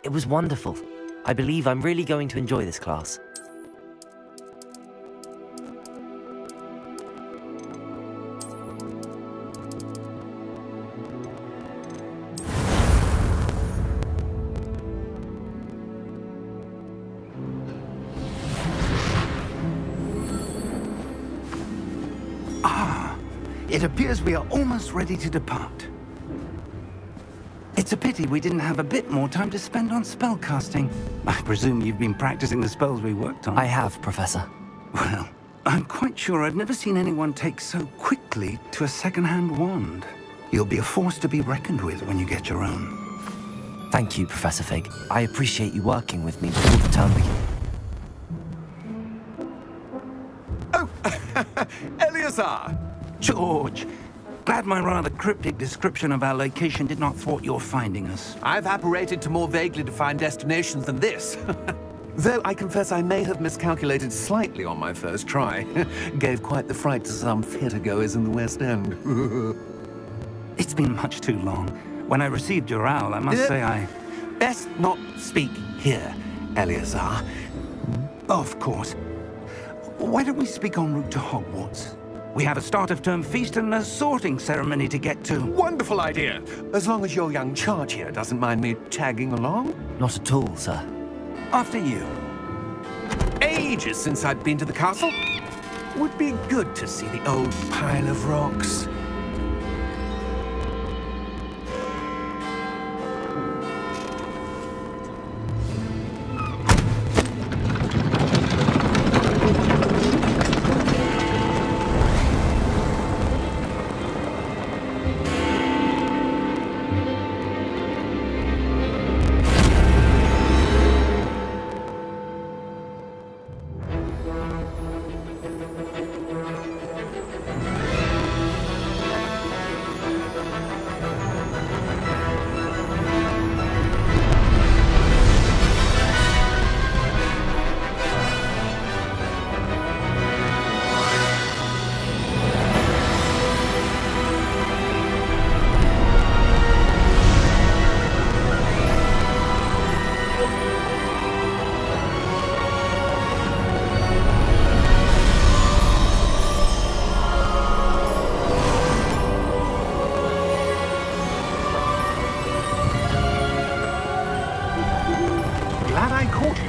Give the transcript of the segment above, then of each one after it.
It was wonderful. I believe I'm really going to enjoy this class. It appears we are almost ready to depart. It's a pity we didn't have a bit more time to spend on spellcasting. I presume you've been practicing the spells we worked on. I have, Professor. Well, I'm quite sure I've never seen anyone take so quickly to a second-hand wand. You'll be a force to be reckoned with when you get your own. Thank you, Professor Fig. I appreciate you working with me before the term begins. Oh, Eleazar! George, glad my rather cryptic description of our location did not thwart your finding us. I've apparated to more vaguely defined destinations than this. Though I confess I may have miscalculated slightly on my first try. Gave quite the fright to some theatre-goers in the West End. It's been much too long. When I received your owl, I must say I... Best not speak here, Eleazar. Of course. Why don't we speak en route to Hogwarts? We have a start-of-term feast and a sorting ceremony to get to. Wonderful idea! As long as your young charge here doesn't mind me tagging along. Not at all, sir. After you. Ages since I'd been to the castle. Would be good to see the old pile of rocks.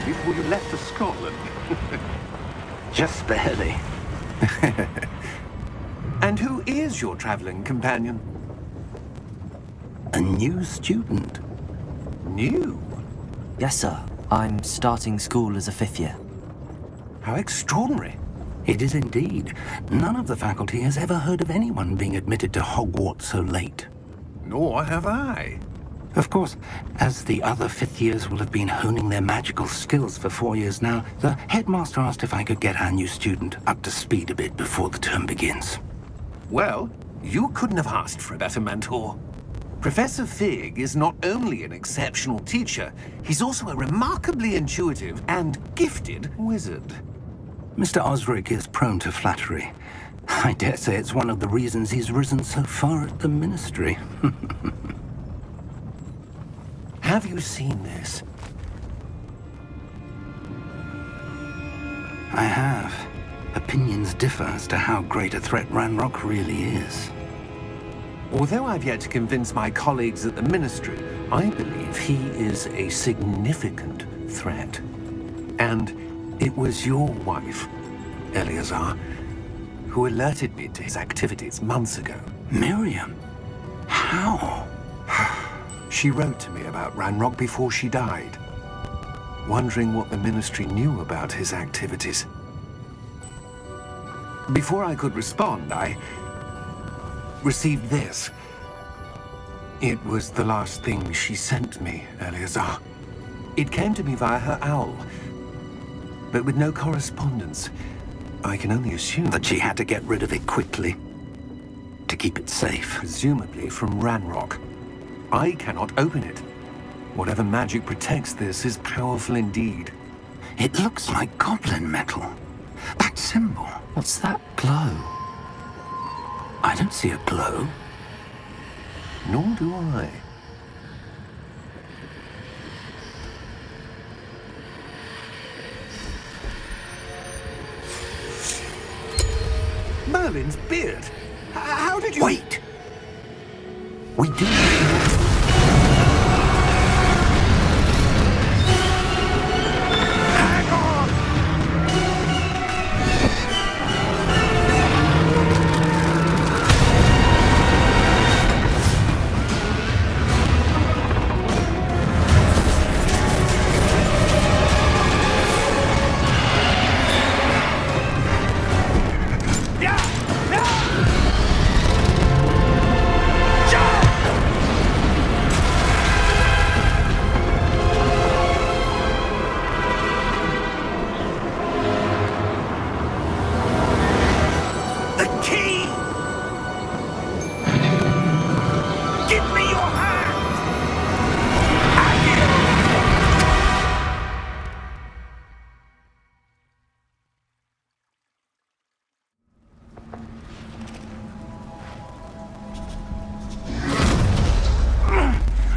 Before you left for Scotland. Just barely. And who is your traveling companion? A new student. New? Yes, sir. I'm starting school as a 5th year. How extraordinary. It is indeed. None of the faculty has ever heard of anyone being admitted to Hogwarts so late. Nor have I. Of course, as the other 5th years will have been honing their magical skills for 4 years now, the headmaster asked if I could get our new student up to speed a bit before the term begins. Well, you couldn't have asked for a better mentor. Professor Fig is not only an exceptional teacher, he's also a remarkably intuitive and gifted wizard. Mr. Osric is prone to flattery. I dare say it's one of the reasons he's risen so far at the Ministry. Have you seen this? I have. Opinions differ as to how great a threat Ranrock really is. Although I've yet to convince my colleagues at the Ministry, I believe he is a significant threat. And it was your wife, Eleazar, who alerted me to his activities months ago. Miriam? How? She wrote to me about Ranrock before she died, wondering what the Ministry knew about his activities. Before I could respond, I received this. It was the last thing she sent me, Eleazar. It came to me via her owl, but with no correspondence. I can only assume That she had to get rid of it quickly, to keep it safe. presumably from Ranrock. I cannot open it. Whatever magic protects this is powerful indeed. It looks like goblin metal. That symbol. What's that glow? I don't see a glow. Nor do I. Merlin's beard. How did you... Wait! We do... Hang on!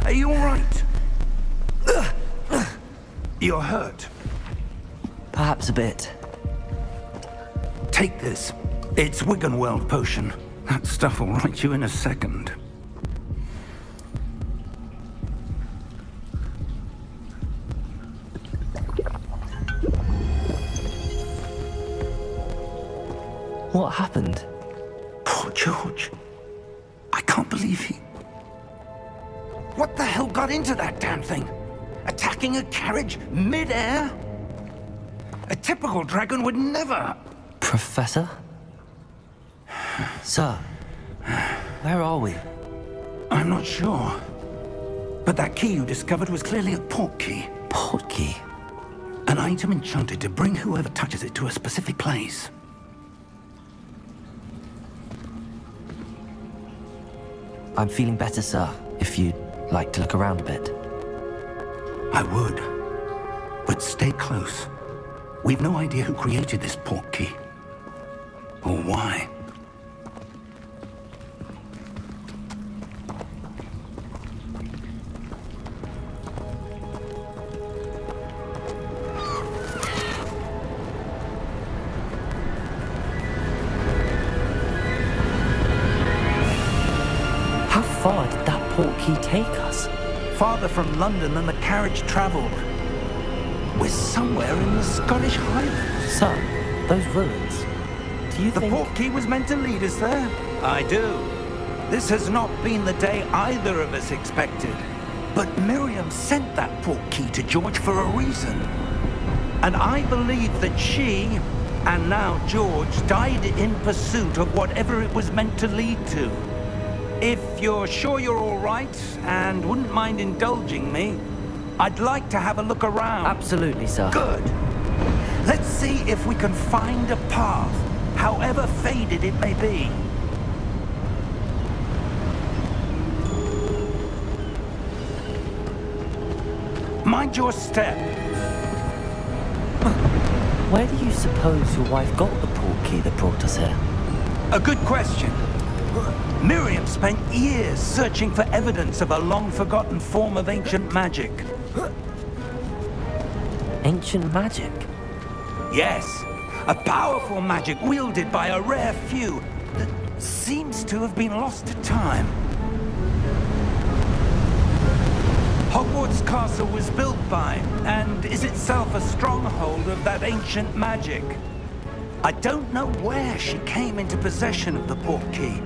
Are you all right? You're hurt. Perhaps a bit. Take this. It's Wiggenweld potion. That stuff will right you in a second. What happened? Poor George. I can't believe he... What the hell got into that damn thing? Attacking a carriage mid-air? A typical dragon would never... Professor? Sir, where are we? I'm not sure. But that key you discovered was clearly a port key. Port key? An item enchanted to bring whoever touches it to a specific place. I'm feeling better, sir, if you'd like to look around a bit. I would. But stay close. We've no idea who created this port key. Or why. How far did that port key take us? Farther from London than the carriage traveled. We're somewhere in the Scottish Highlands. Sir, those ruins. Do you The think... port key was meant to lead us there? I do. This has not been the day either of us expected. But Miriam sent that port key to George for a reason. And I believe that she, and now George, died in pursuit of whatever it was meant to lead to. If you're sure you're all right, and wouldn't mind indulging me, I'd like to have a look around. Absolutely, sir. Good. Let's see if we can find a path, however faded it may be. Mind your step. Where do you suppose your wife got the port key that brought us here? A good question. Miriam spent years searching for evidence of a long-forgotten form of ancient magic. Ancient magic? Yes, a powerful magic wielded by a rare few that seems to have been lost to time. Hogwarts Castle was built by, and is itself a stronghold of that ancient magic. I don't know where she came into possession of the port key,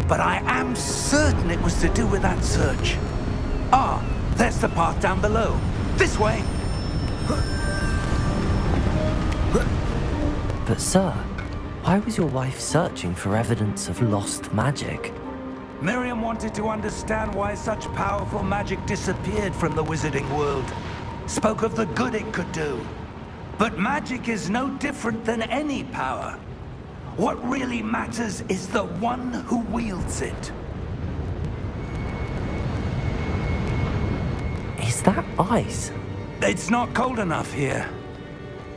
but I am certain it was to do with that search. Ah, there's the path down below. This way. But sir, why was your wife searching for evidence of lost magic? Miriam wanted to understand why such powerful magic disappeared from the wizarding world. Spoke of the good it could do. But magic is no different than any power. What really matters is the one who wields it. Is that ice? It's not cold enough here.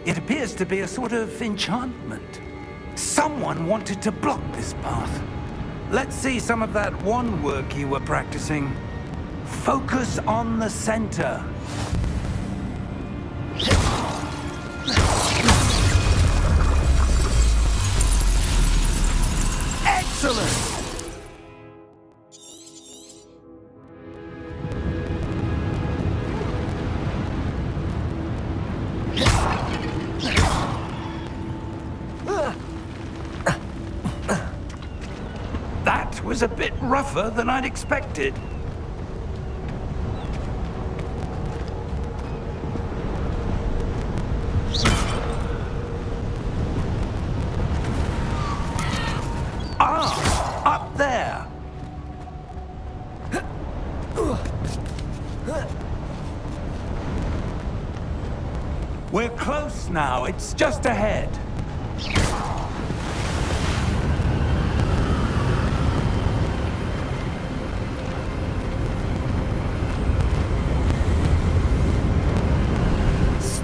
It appears to be a sort of enchantment. Someone wanted to block this path. Let's see some of that wand work you were practicing. Focus on the center. was a bit rougher than I'd expected. Ah, up there. We're close now. It's just ahead.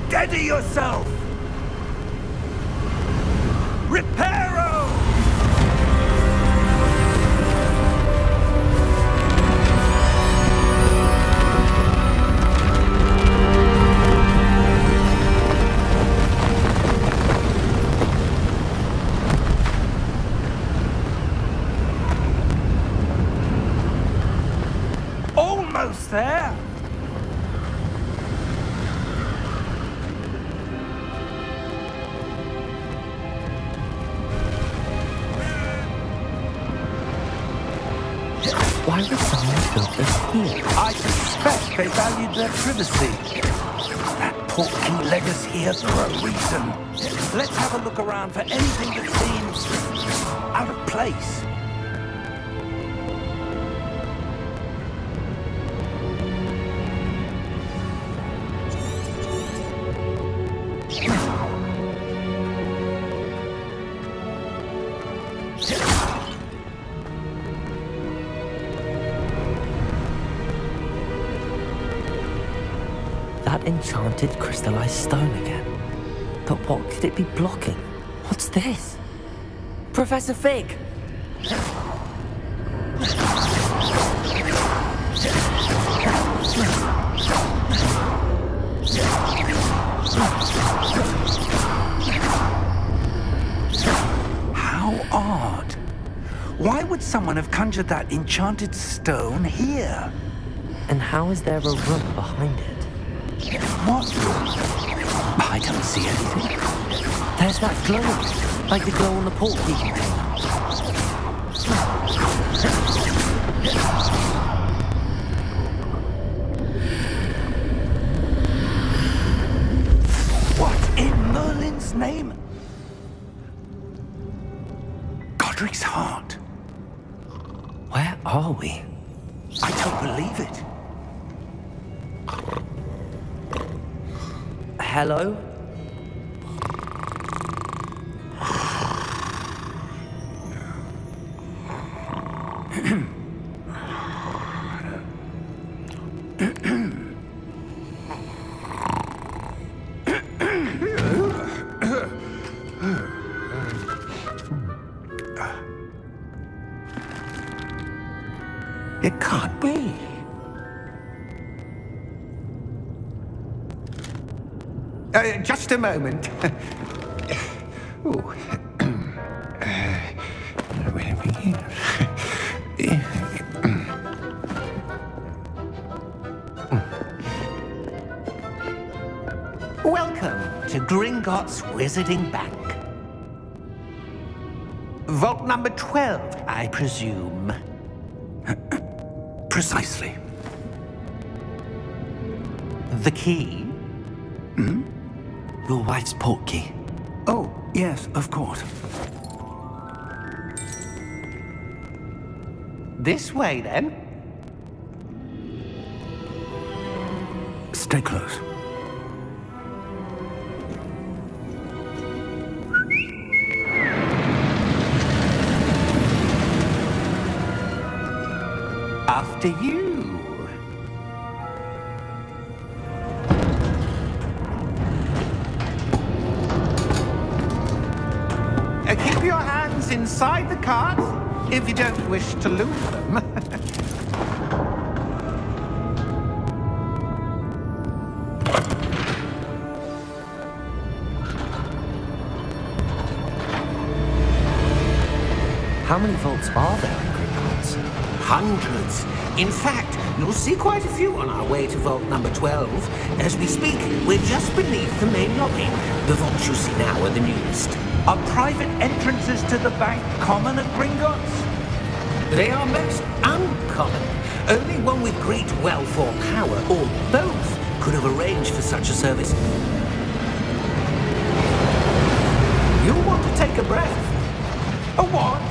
Steady yourself! Reparo! Almost there! Why would someone build this here? I suspect they valued their privacy. That portkey led us here for a reason. Let's have a look around for anything that seems out of place. That enchanted crystallized stone again. But what could it be blocking? What's this? Professor Fig! How odd. Why would someone have conjured that enchanted stone here? And how is there a room behind it? What room? I don't see anything. There's that glow, like the glow on the portkey container. What in Merlin's name? Godric's heart. Where are we? I don't believe it. Hello? It can't be. Just a moment. Ooh. Where do we begin? Welcome to Gringotts Wizarding Bank. Vault number 12, I presume. Precisely. The key? Your wife's portkey. Oh, yes, of course. This way, then. Stay close. After you. Keep your hands inside the cart if you don't wish to lose them. How many vaults are there in Gringotts? Hundreds. In fact, you'll see quite a few on our way to vault number 12. As we speak, we're just beneath the main lobby. The vaults you see now are the newest. Are private entrances to the bank common at Gringotts? They are most uncommon. Only one with great wealth or power, or both, could have arranged for such a service. You'll want to take a breath. A what?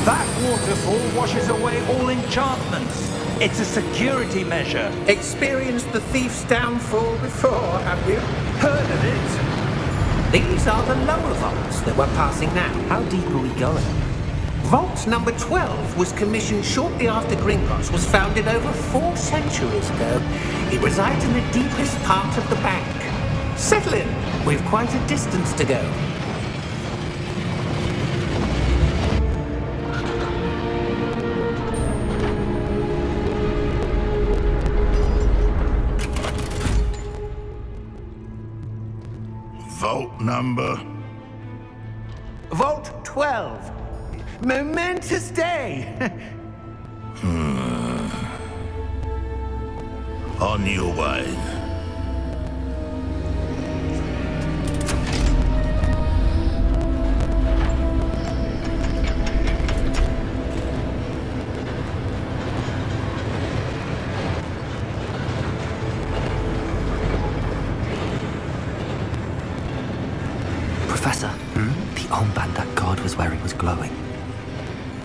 That waterfall washes away all enchantments. It's a security measure. Experienced the thief's downfall before, have you? Heard of it? These are the lower vaults that we're passing now. How deep are we going? Vault number 12 was commissioned shortly after Gringotts was founded over 4 centuries ago. It resides in the deepest part of the bank. Settle in. We've quite a distance to go. Vault number? Vault 12. Momentous day. On your way. Professor, the armband that guard was wearing was glowing.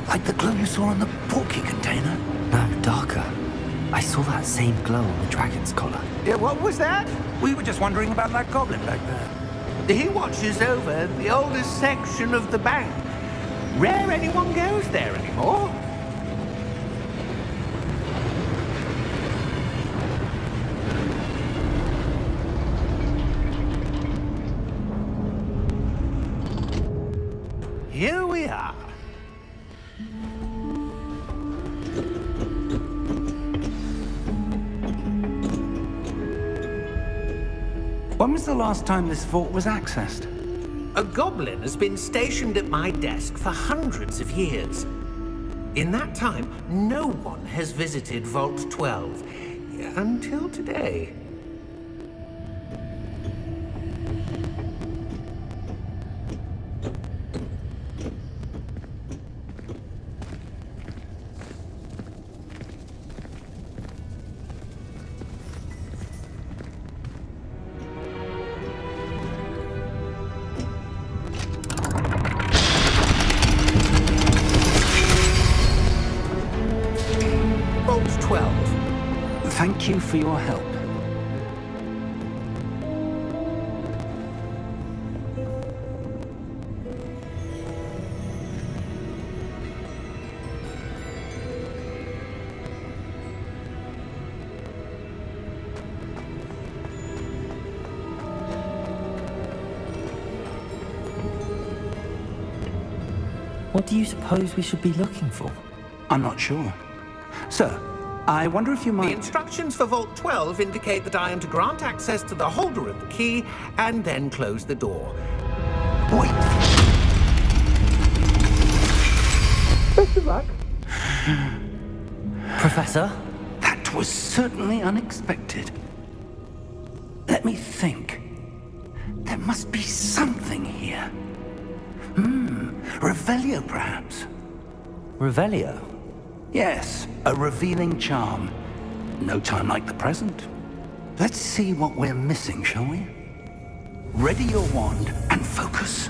Like the glow you saw on the portkey container? No, darker. I saw that same glow on the dragon's collar. Yeah, what was that? We were just wondering about that goblin back there. He watches over the oldest section of the bank. Rare anyone goes there anymore. Here we are. When was the last time this vault was accessed? A goblin has been stationed at my desk for hundreds of years. In that time, no one has visited Vault 12 until today. Vault 12. Thank you for your help. What do you suppose we should be looking for? I'm not sure. Sir, I wonder if you The might... instructions for Vault 12 indicate that I am to grant access to the holder of the key and then close the door. Wait. Best of luck. Professor? That was certainly unexpected. Let me think. There must be something here. Revelio, perhaps? Revelio? Yes, a revealing charm. No time like the present. Let's see what we're missing, shall we? Ready your wand and focus.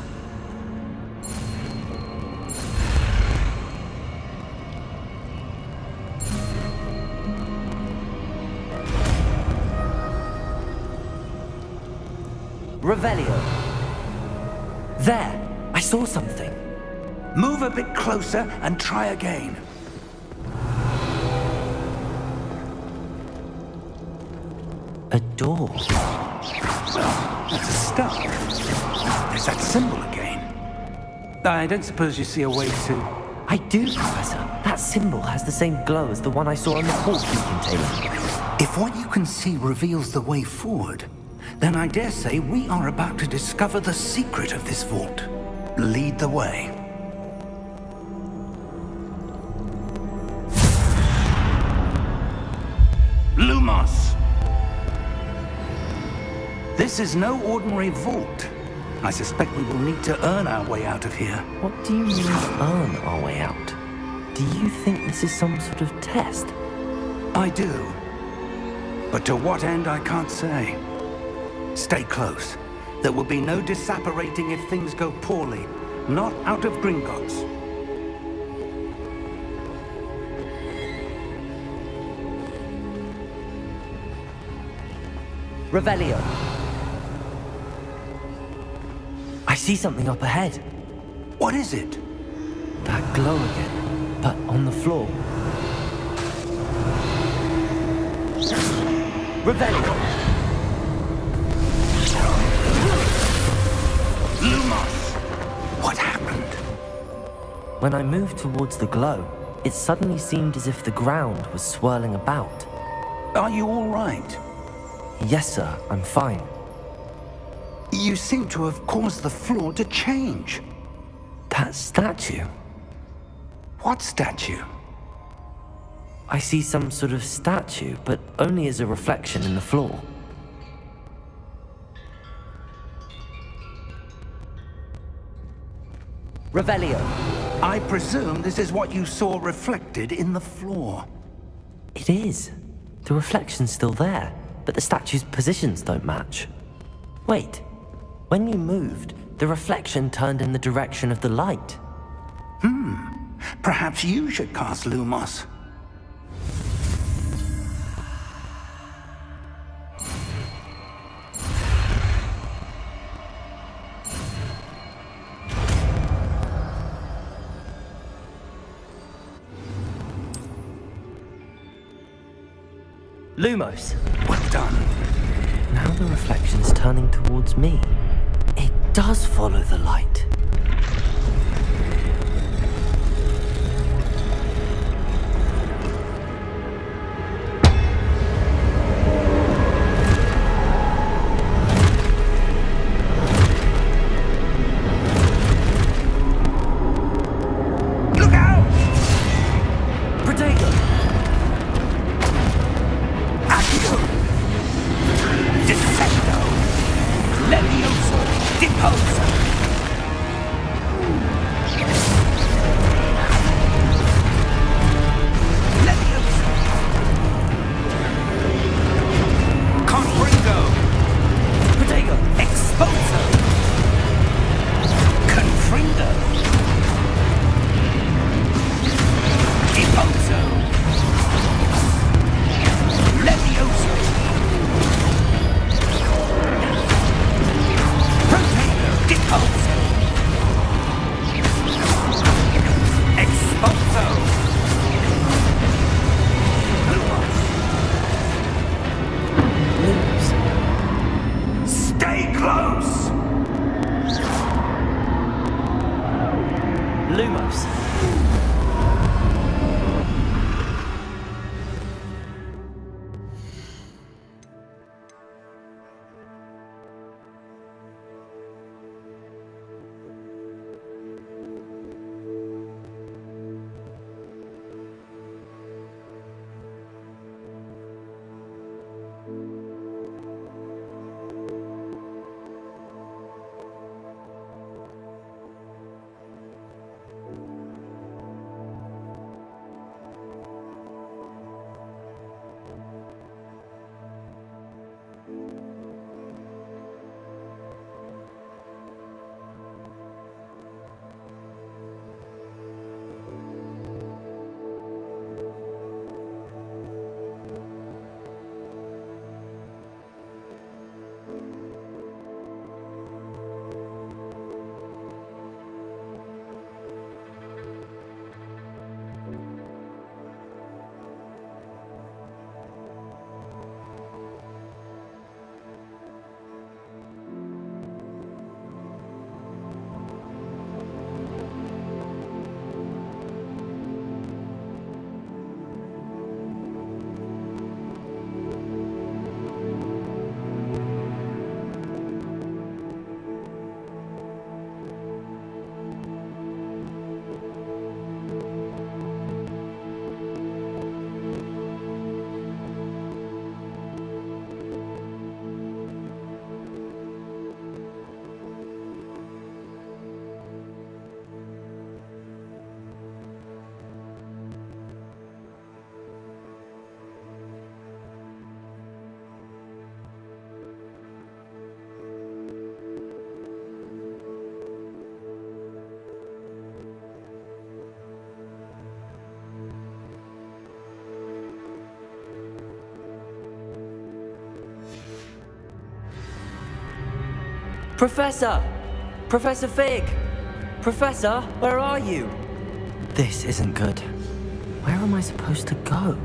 Revelio. There! I saw something. Move a bit closer and try again. A door. Well, that's a start. There's that symbol again. I don't suppose you see a way to... I do, Professor. That symbol has the same glow as the one I saw on the portkey container. If what you can see reveals the way forward, then I dare say we are about to discover the secret of this vault. Lead the way. Lumos! This is no ordinary vault. I suspect we will need to earn our way out of here. What do you mean, earn our way out? Do you think this is some sort of test? I do. But to what end, I can't say. Stay close. There will be no disapparating if things go poorly. Not out of Gringotts. Revelio. I see something up ahead. What is it? That glow again, but on the floor. Revelio. Lumos! What happened? When I moved towards the glow, it suddenly seemed as if the ground was swirling about. Are you all right? Yes, sir, I'm fine. You seem to have caused the floor to change. That statue? What statue? I see some sort of statue, but only as a reflection in the floor. Revelio. I presume this is what you saw reflected in the floor. It is. The reflection's still there, but the statue's positions don't match. Wait. When you moved, the reflection turned in the direction of the light. Perhaps you should cast Lumos. Lumos. Well done. Now the reflection's turning towards me. It does follow the light. Look out! Protego! Accio! Dissecto! Levioso! Deposo! Levioso! Confringo! Protego! Exposo! Confringo! Deposo! Levioso! Protego! Deposo! Exposo! Lumos! Lumos. Stay close! Lumos. Professor! Professor Fig! Professor, where are you? This isn't good. Where am I supposed to go?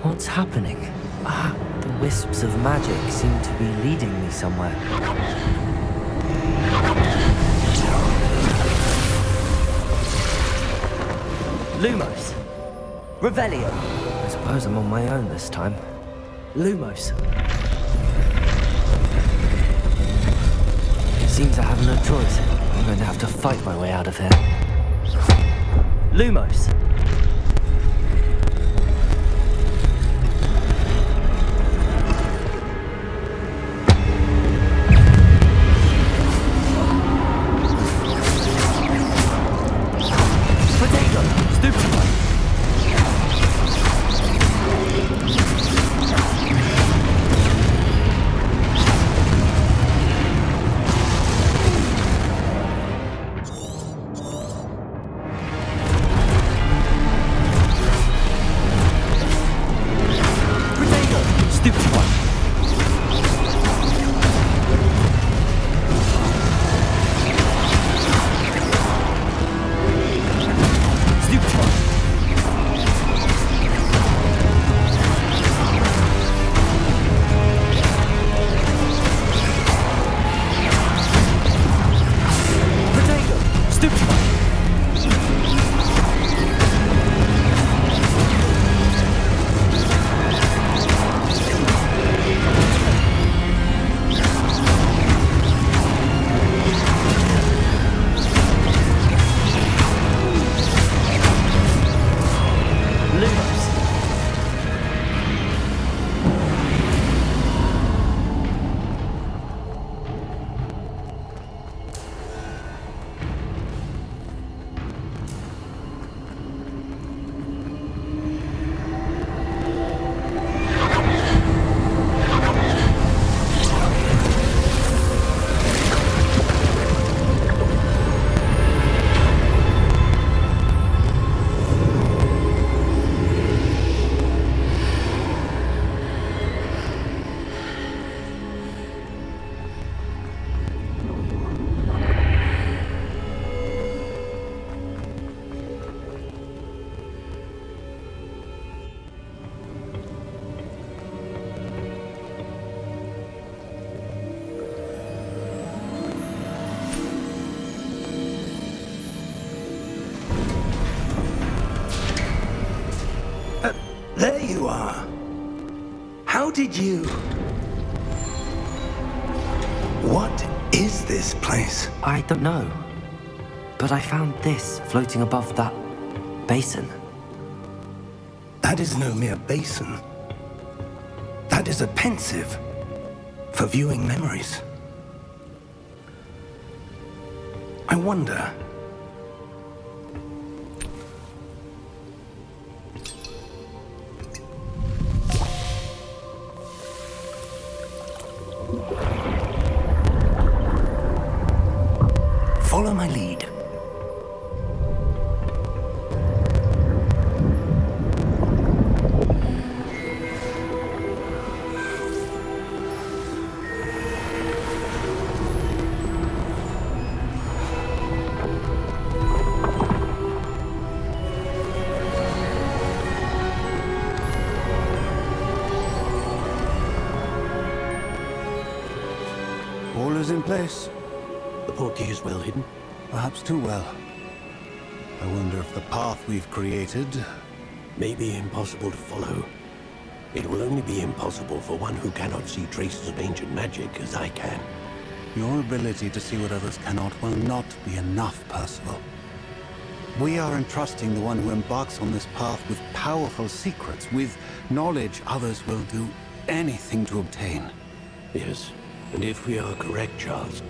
What's happening? Ah, the wisps of magic seem to be leading me somewhere. Lumos! Revelio! I suppose I'm on my own this time. Lumos. Seems I have no choice. I'm going to have to fight my way out of here. Lumos! There you are. How did you... What is this place? I don't know. But I found this floating above that basin. That is no mere basin. That is a pensive for viewing memories. I wonder... Follow my lead. All is in place. The portkey is well hidden. Perhaps too well. I wonder if the path we've created... May be impossible to follow. It will only be impossible for one who cannot see traces of ancient magic as I can. Your ability to see what others cannot will not be enough, Percival. We are entrusting the one who embarks on this path with powerful secrets, with knowledge others will do anything to obtain. Yes, and if we are correct, Charles,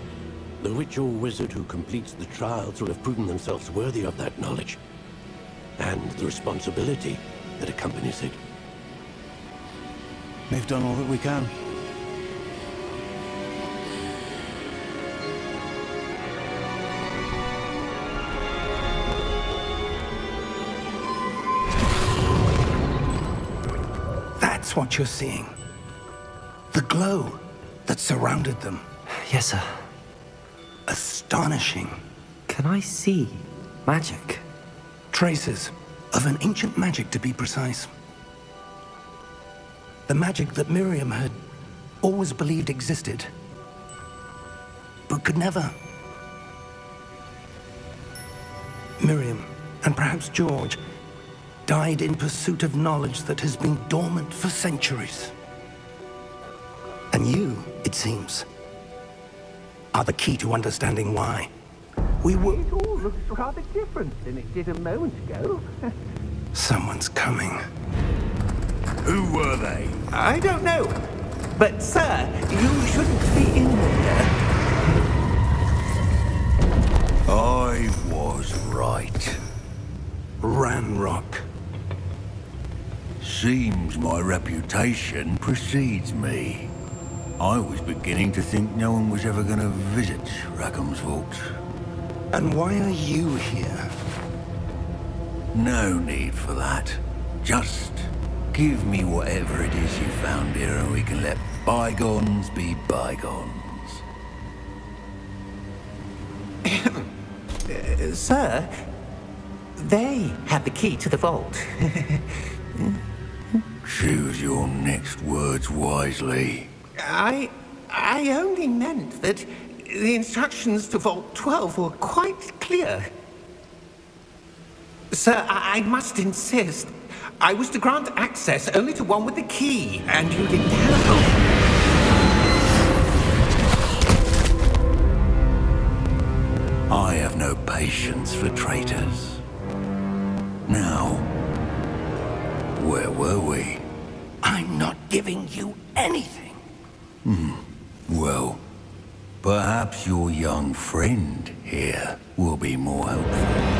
the witch or wizard who completes the trials will have proven themselves worthy of that knowledge, and the responsibility that accompanies it. We've done all that we can. That's what you're seeing. The glow. that surrounded them. Yes, sir. Astonishing. Can I see magic? Traces of an ancient magic, to be precise. The magic that Miriam had always believed existed, but could never. Miriam, and perhaps George, died in pursuit of knowledge that has been dormant for centuries. And you, it seems, are the key to understanding why. We were... It all looks rather different than it did a moment ago. Someone's coming. Who were they? I don't know. But, sir, you shouldn't be in here. I was right. Ranrock. Seems my reputation precedes me. I was beginning to think no one was ever going to visit Rackham's vault. And why are you here? No need for that. Just give me whatever it is you found here and we can let bygones be bygones. Sir, they had the key to the vault. Choose your next words wisely. I only meant that the instructions to Vault 12 were quite clear. Sir, I must insist. I was to grant access only to one with the key, and you didn't have. I have no patience for traitors. Now, where were we? I'm not giving you anything. Well, perhaps your young friend here will be more helpful.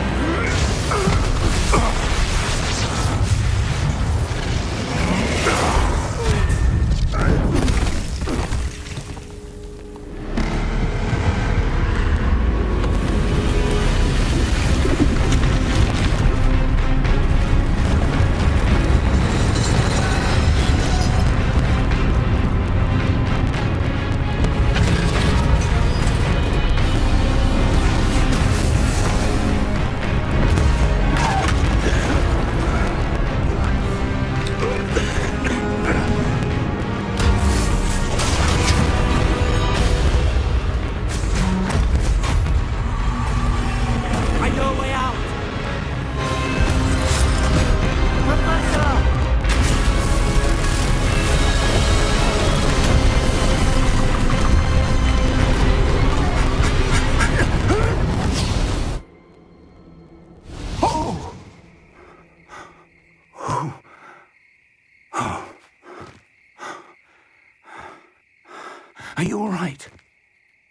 Are you all right?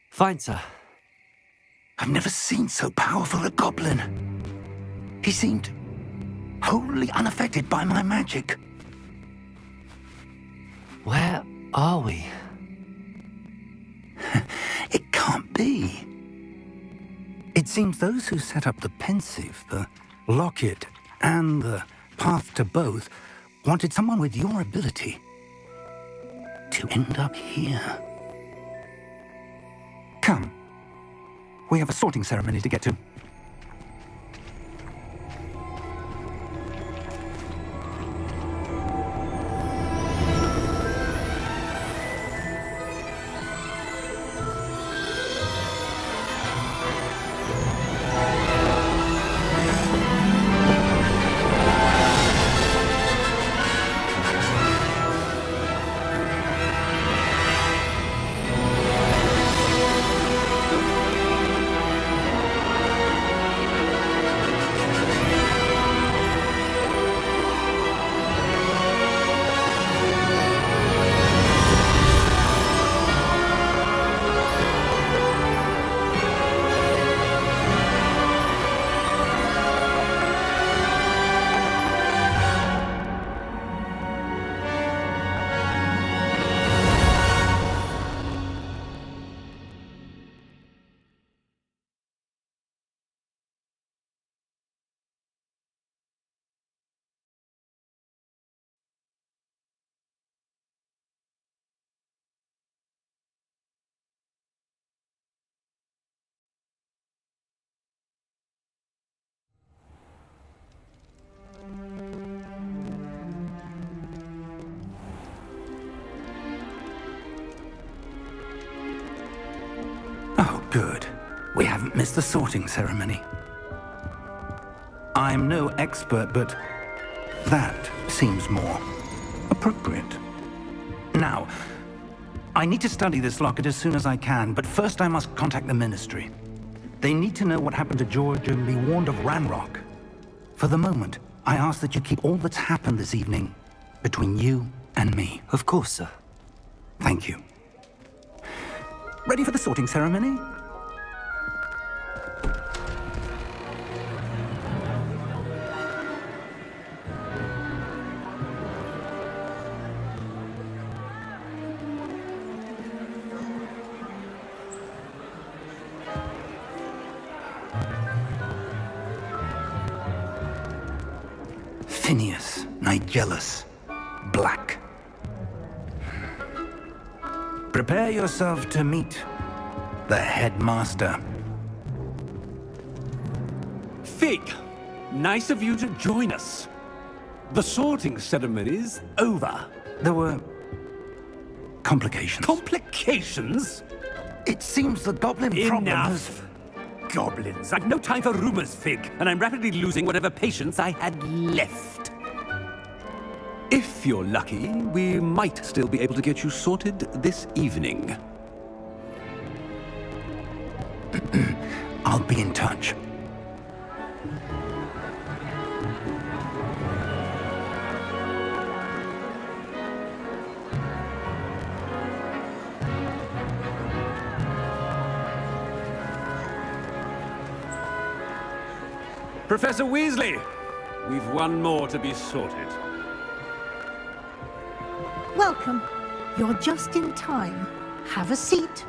Fine, sir. I've never seen so powerful a goblin. He seemed wholly unaffected by my magic. Where are we? It can't be. It seems those who set up the pensive, the locket, and the path to both wanted someone with your ability to end up here. Come. We have a sorting ceremony to get to. Oh, good. We haven't missed the sorting ceremony. I'm no expert, but that seems more appropriate. Now, I need to study this locket as soon as I can, but first I must contact the Ministry. They need to know what happened to George and be warned of Ranrock. For the moment, I ask that you keep all that's happened this evening between you and me. Of course, sir. Thank you. Ready for the sorting ceremony? Phineas, Nigellus, Black. Prepare yourself to meet the headmaster. Fig, nice of you to join us. The sorting ceremony's over. There were complications. Complications? It seems the goblin problem has... Enough! Goblins. I've no time for rumors, Fig, and I'm rapidly losing whatever patience I had left. If you're lucky, we might still be able to get you sorted this evening. I'll be in touch. Professor Weasley, we've one more to be sorted. Welcome. You're just in time. Have a seat.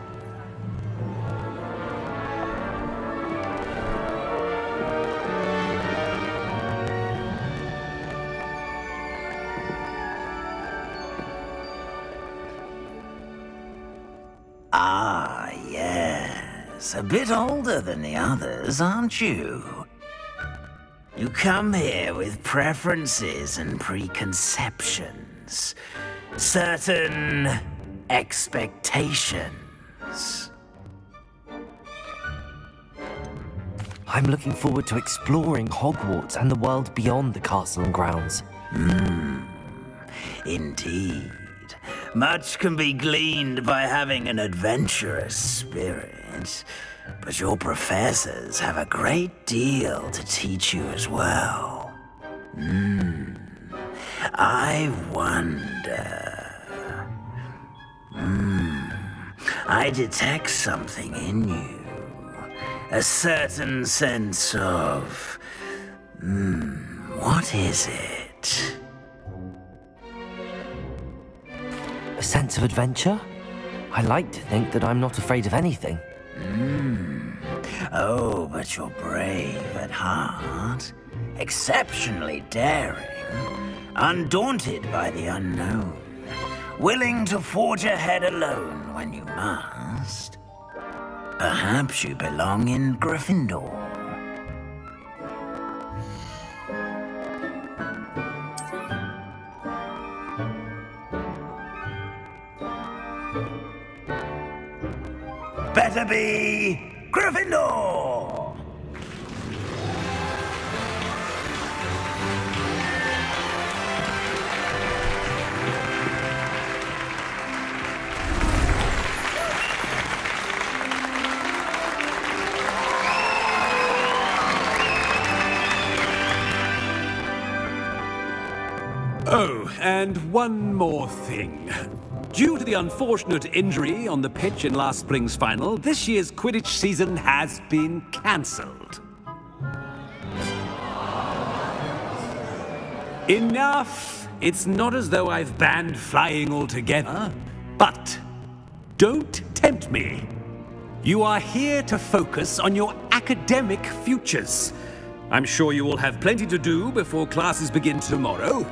Ah, yes. A bit older than the others, aren't you? You come here with preferences and preconceptions. Certain expectations. I'm looking forward to exploring Hogwarts and the world beyond the castle and grounds. Indeed. Much can be gleaned by having an adventurous spirit, but your professors have a great deal to teach you as well. I wonder... I detect something in you. A certain sense of... what is it? A sense of adventure? I like to think that I'm not afraid of anything. Oh, but you're brave at heart. Exceptionally daring. Undaunted by the unknown. Willing to forge ahead alone when you must. Perhaps you belong in Gryffindor. Better be Gryffindor! Oh, and one more thing. Due to the unfortunate injury on the pitch in last spring's final, this year's Quidditch season has been cancelled. Enough! It's not as though I've banned flying altogether, but don't tempt me. You are here to focus on your academic futures. I'm sure you will have plenty to do before classes begin tomorrow.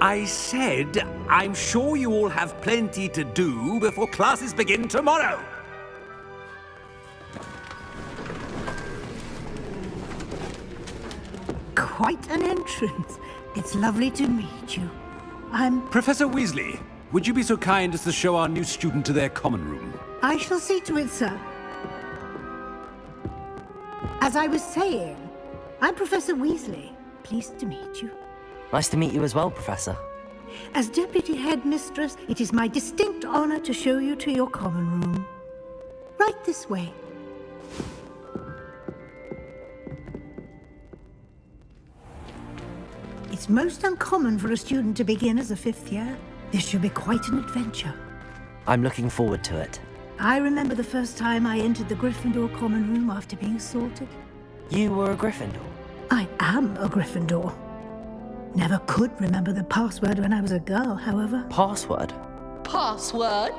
I said, I'm sure you all have plenty to do before classes begin tomorrow. Quite an entrance. It's lovely to meet you. I'm... Professor Weasley, would you be so kind as to show our new student to their common room? I shall see to it, sir. As I was saying, I'm Professor Weasley. Pleased to meet you. Nice to meet you as well, Professor. As Deputy Headmistress, it is my distinct honor to show you to your common room. Right this way. It's most uncommon for a student to begin as a 5th year. This should be quite an adventure. I'm looking forward to it. I remember the first time I entered the Gryffindor common room after being sorted. You were a Gryffindor? I am a Gryffindor. Never could remember the password when I was a girl, however. Password? Password?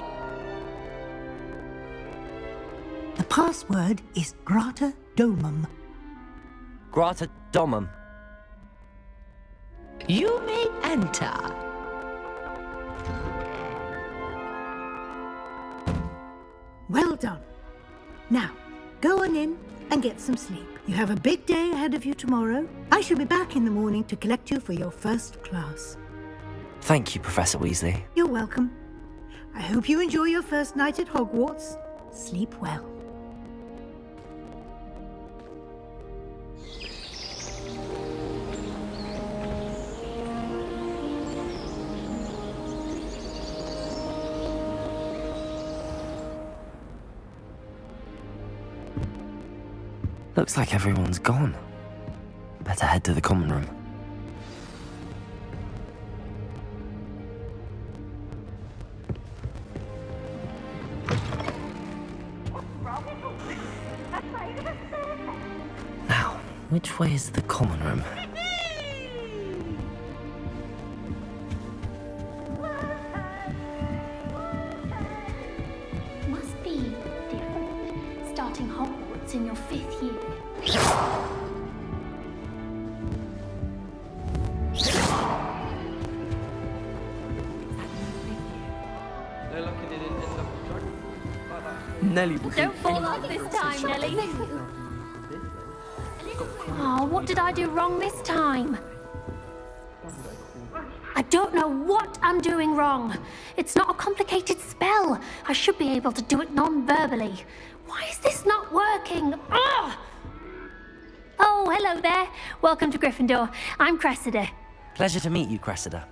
The password is Grata Domum. Grata Domum. You may enter. Well done. Now, go on in and get some sleep. You have a big day ahead of you tomorrow. I shall be back in the morning to collect you for your first class. Thank you, Professor Weasley. You're welcome. I hope you enjoy your first night at Hogwarts. Sleep well. Looks like everyone's gone. Better head to the common room. Now, which way is the common room? Must be different, starting Hogwarts in your 5th year. Nelly. Don't fall off this time, Nelly. Oh, what did I do wrong this time? I don't know what I'm doing wrong. It's not a complicated spell. I should be able to do it non-verbally. Why is this not working? Ugh! Oh, hello there. Welcome to Gryffindor. I'm Cressida. Pleasure to meet you, Cressida.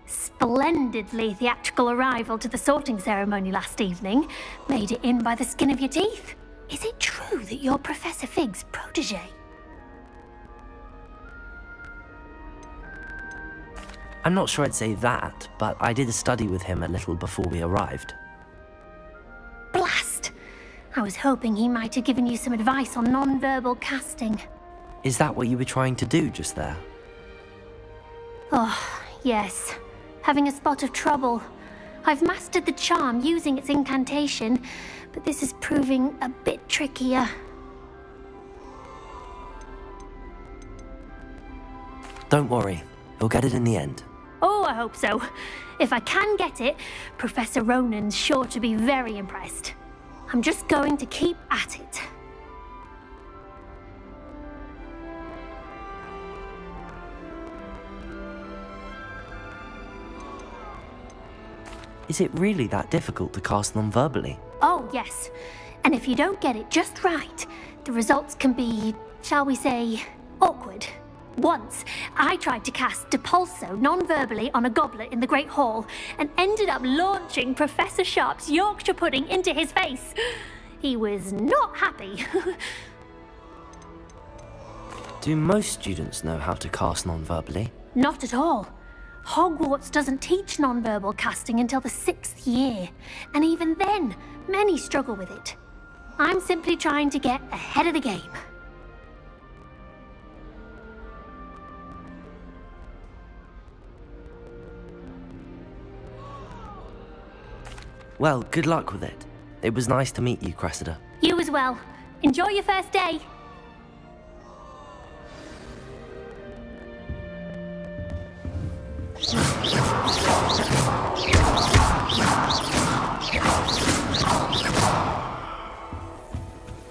Splendidly theatrical arrival to the sorting ceremony last evening. Made it in by the skin of your teeth. Is it true that you're Professor Fig's protege? I'm not sure I'd say that, but I did study with him a little before we arrived. Blast! I was hoping he might have given you some advice on non-verbal casting. Is that what you were trying to do just there? Oh, yes. Having a spot of trouble. I've mastered the charm using its incantation, but this is proving a bit trickier. Don't worry, you'll get it in the end. Oh, I hope so. If I can get it, Professor Ronan's sure to be very impressed. I'm just going to keep at it. Is it really that difficult to cast non-verbally? Oh, yes. And if you don't get it just right, the results can be, shall we say, awkward. Once, I tried to cast Depulso non-verbally on a goblet in the Great Hall and ended up launching Professor Sharp's Yorkshire pudding into his face. He was not happy. Do most students know how to cast non-verbally? Not at all. Hogwarts doesn't teach non-verbal casting until the 6th year, and even then, many struggle with it. I'm simply trying to get ahead of the game. Well, good luck with it. It was nice to meet you, Cressida. You as well. Enjoy your first day.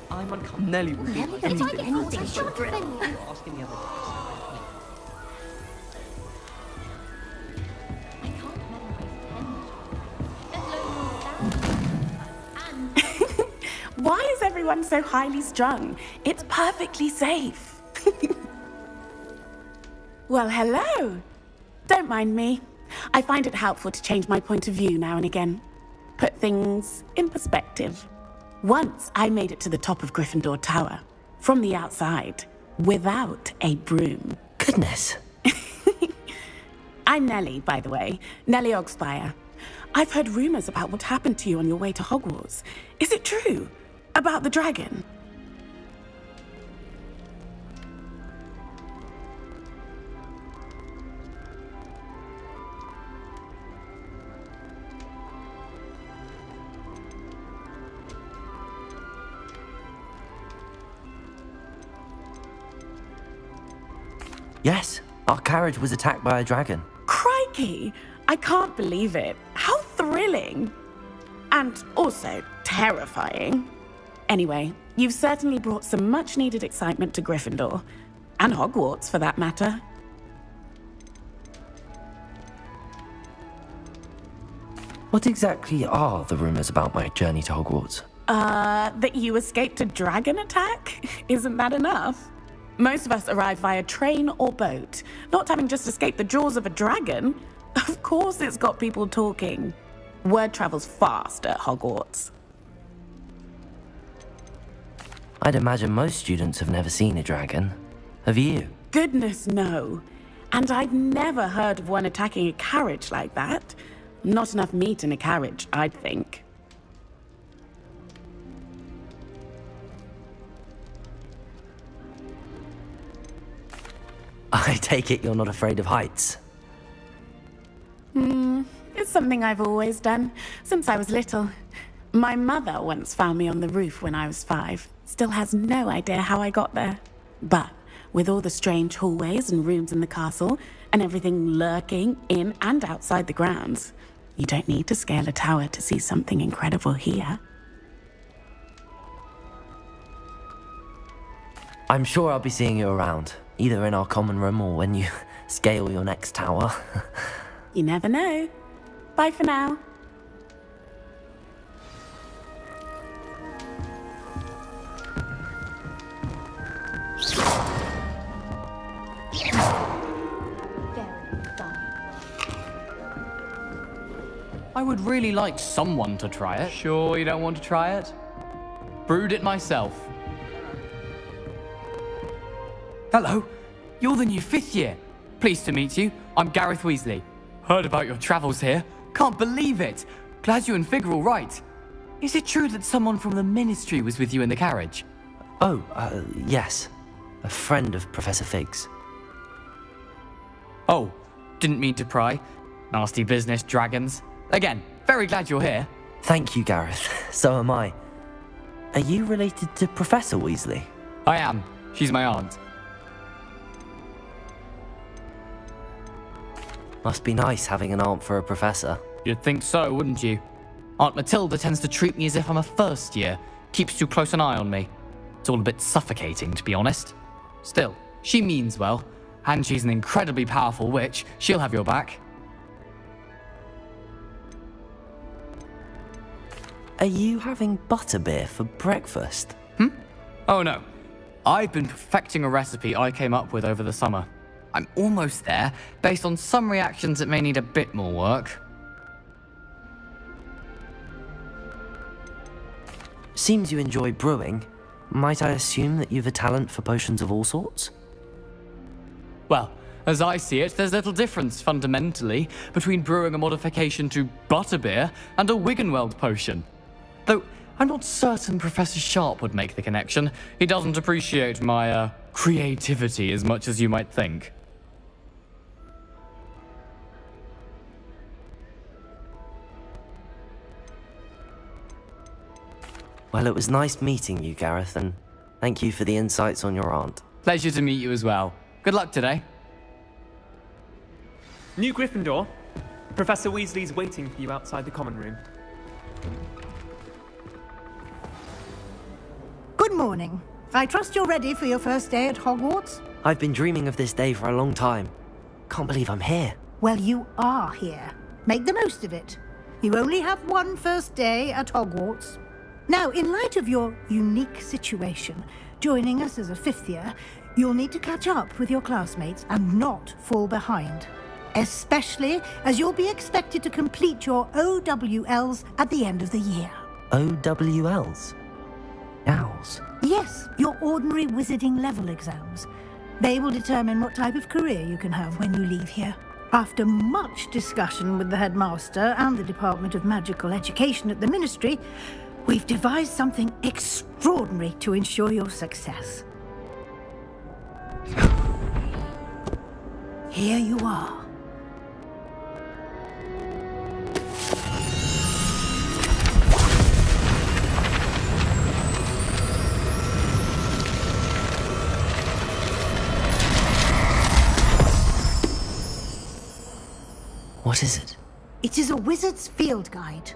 I'm uncomfortable. Nelly will Never did I get anything for a drill. asking the other everyone so highly strung? It's perfectly safe. Well, hello. Don't mind me. I find it helpful to change my point of view now and again. Put things in perspective. Once I made it to the top of Gryffindor Tower, from the outside, without a broom. Goodness. I'm Nellie, by the way. Nellie Ogspire. I've heard rumors about what happened to you on your way to Hogwarts. Is it true? About the dragon? Yes, our carriage was attacked by a dragon. Crikey! I can't believe it. How thrilling! And also terrifying. Anyway, you've certainly brought some much-needed excitement to Gryffindor. And Hogwarts, for that matter. What exactly are the rumors about my journey to Hogwarts? That you escaped a dragon attack? Isn't that enough? Most of us arrive via train or boat, not having just escaped the jaws of a dragon. Of course it's got people talking. Word travels fast at Hogwarts. I'd imagine most students have never seen a dragon. Have you? Goodness, no. And I've never heard of one attacking a carriage like that. Not enough meat in a carriage, I'd think. I take it you're not afraid of heights. It's something I've always done, since I was little. My mother once found me on the roof when I was 5. Still has no idea how I got there. But with all the strange hallways and rooms in the castle, and everything lurking in and outside the grounds, you don't need to scale a tower to see something incredible here. I'm sure I'll be seeing you around, either in our common room or when you scale your next tower. You never know. Bye for now. I would really like someone to try it. Sure you don't want to try it? Brewed it myself. Hello, you're the new 5th year. Pleased to meet you. I'm Gareth Weasley. Heard about your travels here. Can't believe it. Glad you and Fig are all right. Is it true that someone from the Ministry was with you in the carriage? Oh, yes. A friend of Professor Fig's. Oh, didn't mean to pry. Nasty business, dragons. Again, very glad you're here. Thank you, Gareth. So am I. Are you related to Professor Weasley? I am. She's my aunt. Must be nice having an aunt for a professor. You'd think so, wouldn't you? Aunt Matilda tends to treat me as if I'm a first year. Keeps too close an eye on me. It's all a bit suffocating, to be honest. Still, she means well. And she's an incredibly powerful witch. She'll have your back. Are you having butterbeer for breakfast? Oh no. I've been perfecting a recipe I came up with over the summer. I'm almost there. Based on some reactions, it may need a bit more work. Seems you enjoy brewing. Might I assume that you've a talent for potions of all sorts? Well, as I see it, there's little difference, fundamentally, between brewing a modification to butterbeer and a Wiggenweld potion. Though, I'm not certain Professor Sharp would make the connection. He doesn't appreciate my, creativity as much as you might think. Well, it was nice meeting you, Gareth, and thank you for the insights on your aunt. Pleasure to meet you as well. Good luck today. New Gryffindor. Professor Weasley's waiting for you outside the common room. Good morning. I trust you're ready for your first day at Hogwarts? I've been dreaming of this day for a long time. Can't believe I'm here. Well, you are here. Make the most of it. You only have one first day at Hogwarts. Now, in light of your unique situation, joining us as a 5th year, you'll need to catch up with your classmates and not fall behind. Especially as you'll be expected to complete your OWLs at the end of the year. OWLs? Owls? Yes, your ordinary wizarding level exams. They will determine what type of career you can have when you leave here. After much discussion with the headmaster and the Department of Magical Education at the Ministry, we've devised something extraordinary to ensure your success. Here you are. What is it? It is a wizard's field guide.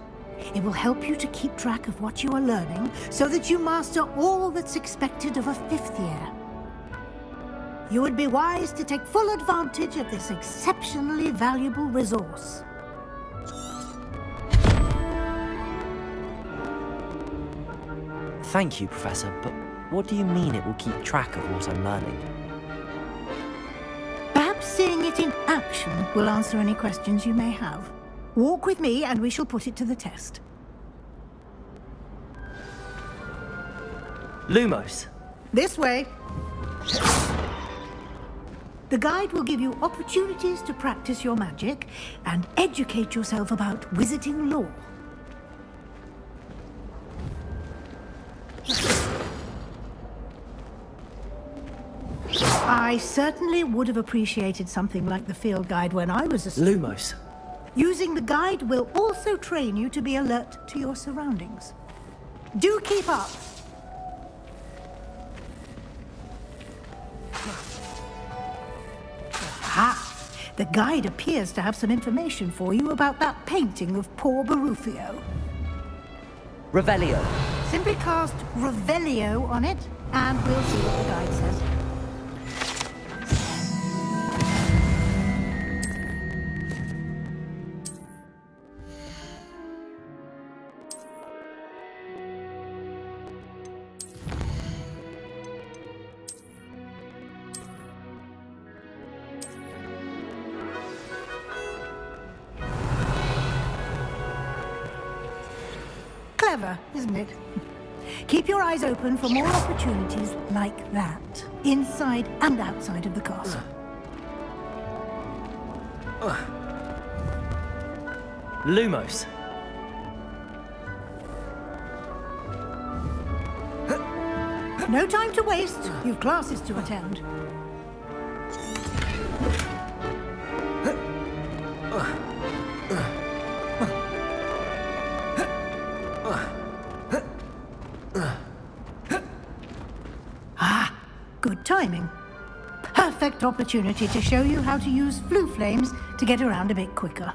It will help you to keep track of what you are learning so that you master all that's expected of a 5th year. You would be wise to take full advantage of this exceptionally valuable resource. Thank you, Professor, but what do you mean it will keep track of what I'm learning? Perhaps seeing it in action will answer any questions you may have. Walk with me and we shall put it to the test. Lumos. This way. The guide will give you opportunities to practice your magic and educate yourself about wizarding lore. I certainly would have appreciated something like the field guide when I was a student. Lumos. Using the guide will also train you to be alert to your surroundings. Do keep up. Aha! The guide appears to have some information for you about that painting of poor Barufio. Revelio. Simply cast Revelio on it, and we'll see what the guide says. Clever, isn't it? Keep your eyes open for more opportunities like that, inside and outside of the castle. Lumos. No time to waste. You've classes to attend. Good timing. Perfect opportunity to show you how to use flue flames to get around a bit quicker.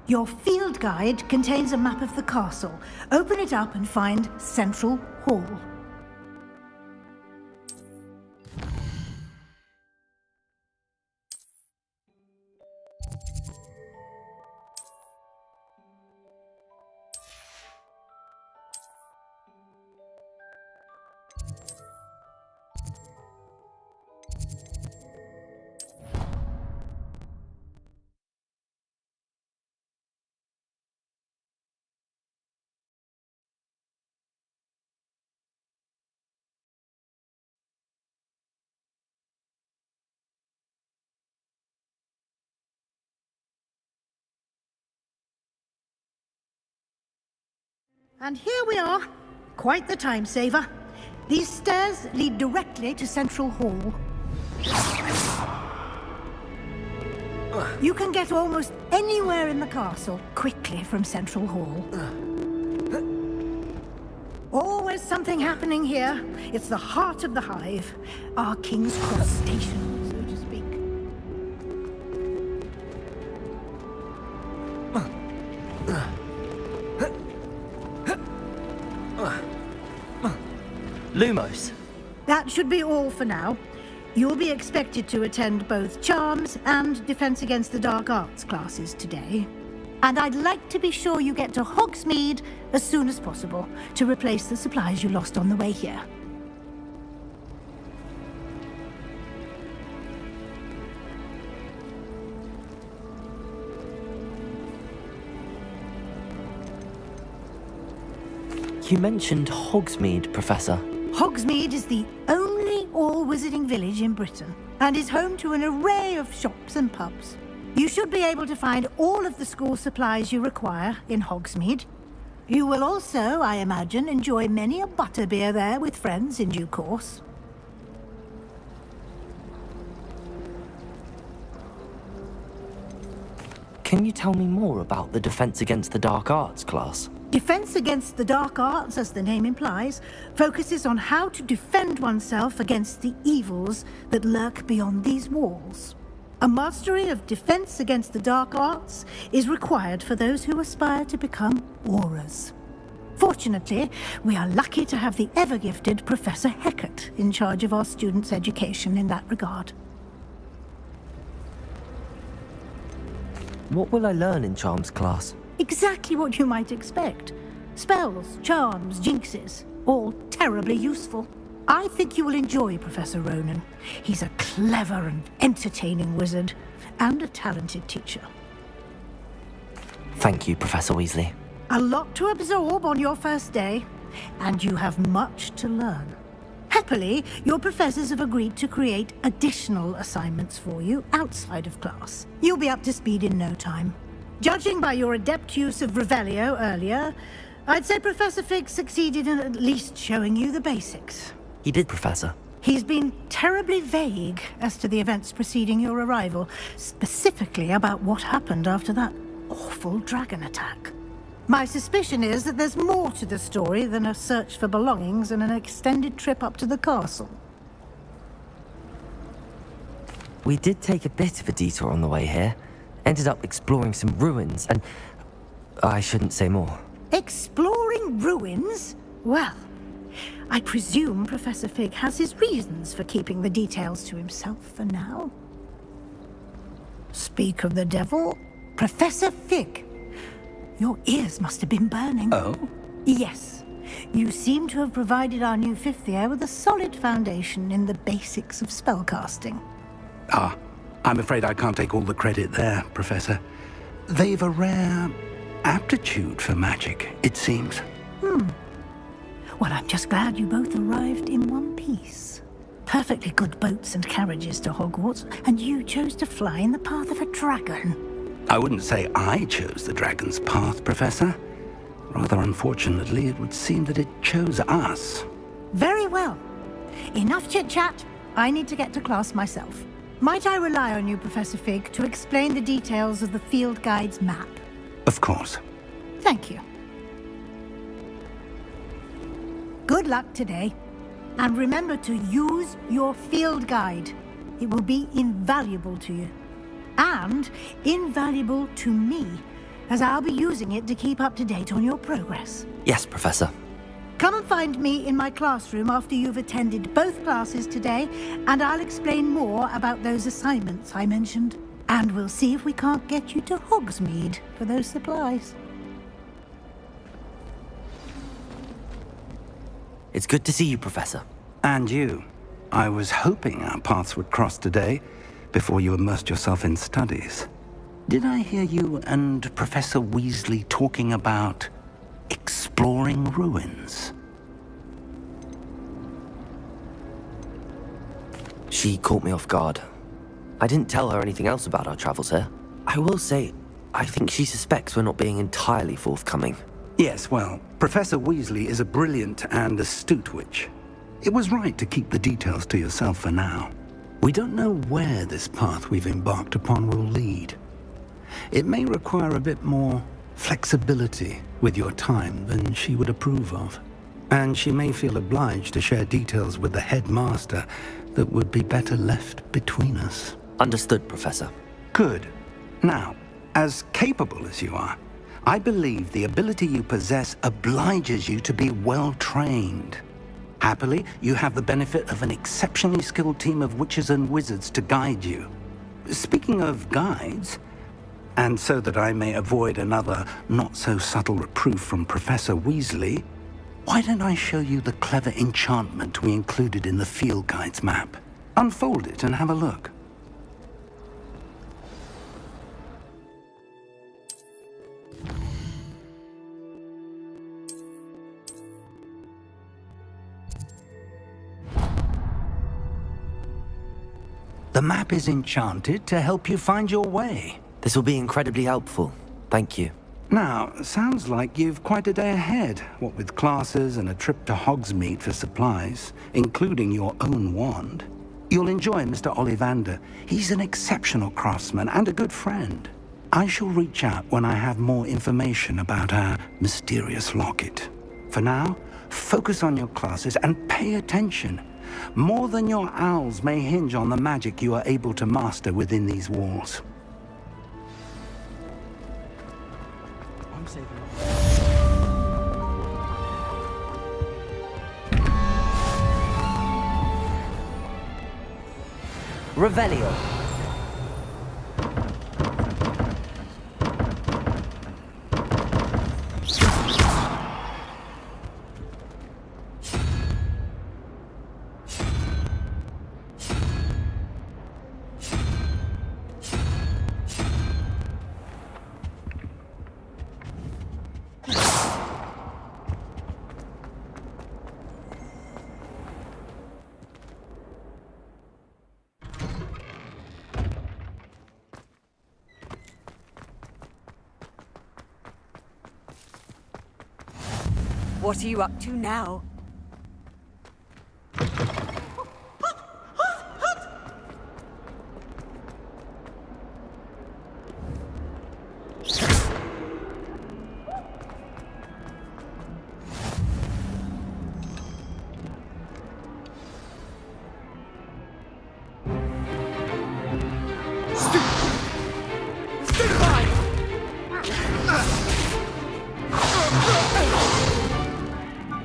Your field guide contains a map of the castle. Open it up and find Central Hall. And here we are. Quite the time saver. These stairs lead directly to Central Hall. You can get almost anywhere in the castle quickly from Central Hall. Always something happening here. It's the heart of the hive. Our King's Cross station, so to speak. Lumos. That should be all for now. You'll be expected to attend both Charms and Defense Against the Dark Arts classes today. And I'd like to be sure you get to Hogsmeade as soon as possible to replace the supplies you lost on the way here. You mentioned Hogsmeade, Professor. Hogsmeade is the only all-wizarding village in Britain and is home to an array of shops and pubs. You should be able to find all of the school supplies you require in Hogsmeade. You will also, I imagine, enjoy many a butterbeer there with friends in due course. Can you tell me more about the Defense Against the Dark Arts class? Defense Against the Dark Arts, as the name implies, focuses on how to defend oneself against the evils that lurk beyond these walls. A mastery of Defense Against the Dark Arts is required for those who aspire to become Aurors. Fortunately, we are lucky to have the ever-gifted Professor Heckert in charge of our students' education in that regard. What will I learn in Charms class? Exactly what you might expect. Spells, charms, jinxes, all terribly useful. I think you will enjoy Professor Ronan. He's a clever and entertaining wizard, and a talented teacher. Thank you, Professor Weasley. A lot to absorb on your first day, and you have much to learn. Happily, your professors have agreed to create additional assignments for you outside of class. You'll be up to speed in no time. Judging by your adept use of Revelio earlier, I'd say Professor Fig succeeded in at least showing you the basics. He did, Professor. He's been terribly vague as to the events preceding your arrival, specifically about what happened after that awful dragon attack. My suspicion is that there's more to the story than a search for belongings and an extended trip up to the castle. We did take a bit of a detour on the way here. Ended up exploring some ruins, and I shouldn't say more. Exploring ruins? Well, I presume Professor Fig has his reasons for keeping the details to himself for now. Speak of the devil, Professor Fig. Your ears must have been burning. Oh? Yes. You seem to have provided our new fifth year with a solid foundation in the basics of spellcasting. Ah, I'm afraid I can't take all the credit there, Professor. They've a rare aptitude for magic, it seems. Well, I'm just glad you both arrived in one piece. Perfectly good boats and carriages to Hogwarts, and you chose to fly in the path of a dragon. I wouldn't say I chose the dragon's path, Professor. Rather unfortunately, it would seem that it chose us. Very well. Enough chit-chat. I need to get to class myself. Might I rely on you, Professor Fig, to explain the details of the field guide's map? Of course. Thank you. Good luck today. And remember to use your field guide. It will be invaluable to you. And invaluable to me, as I'll be using it to keep up to date on your progress. Yes, Professor. Come and find me in my classroom after you've attended both classes today, and I'll explain more about those assignments I mentioned. And we'll see if we can't get you to Hogsmeade for those supplies. It's good to see you, Professor. And you. I was hoping our paths would cross today, before you immersed yourself in studies. Did I hear you and Professor Weasley talking about exploring ruins? She caught me off guard. I didn't tell her anything else about our travels here. I will say, I think she suspects we're not being entirely forthcoming. Yes, well, Professor Weasley is a brilliant and astute witch. It was right to keep the details to yourself for now. We don't know where this path we've embarked upon will lead. It may require a bit more flexibility with your time than she would approve of. And she may feel obliged to share details with the headmaster that would be better left between us. Understood, Professor. Good. Now, as capable as you are, I believe the ability you possess obliges you to be well-trained. Happily, you have the benefit of an exceptionally skilled team of witches and wizards to guide you. Speaking of guides, And so that I may avoid another not-so-subtle reproof from Professor Weasley, why don't I show you the clever enchantment we included in the field guide's map? Unfold it and have a look. The map is enchanted to help you find your way. This will be incredibly helpful. Thank you. Now, sounds like you've quite a day ahead, what with classes and a trip to Hogsmeade for supplies, including your own wand. You'll enjoy Mr. Ollivander. He's an exceptional craftsman and a good friend. I shall reach out when I have more information about our mysterious locket. For now, focus on your classes and pay attention. More than your owls may hinge on the magic you are able to master within these walls. I'm saving Revelio. What are you up to now?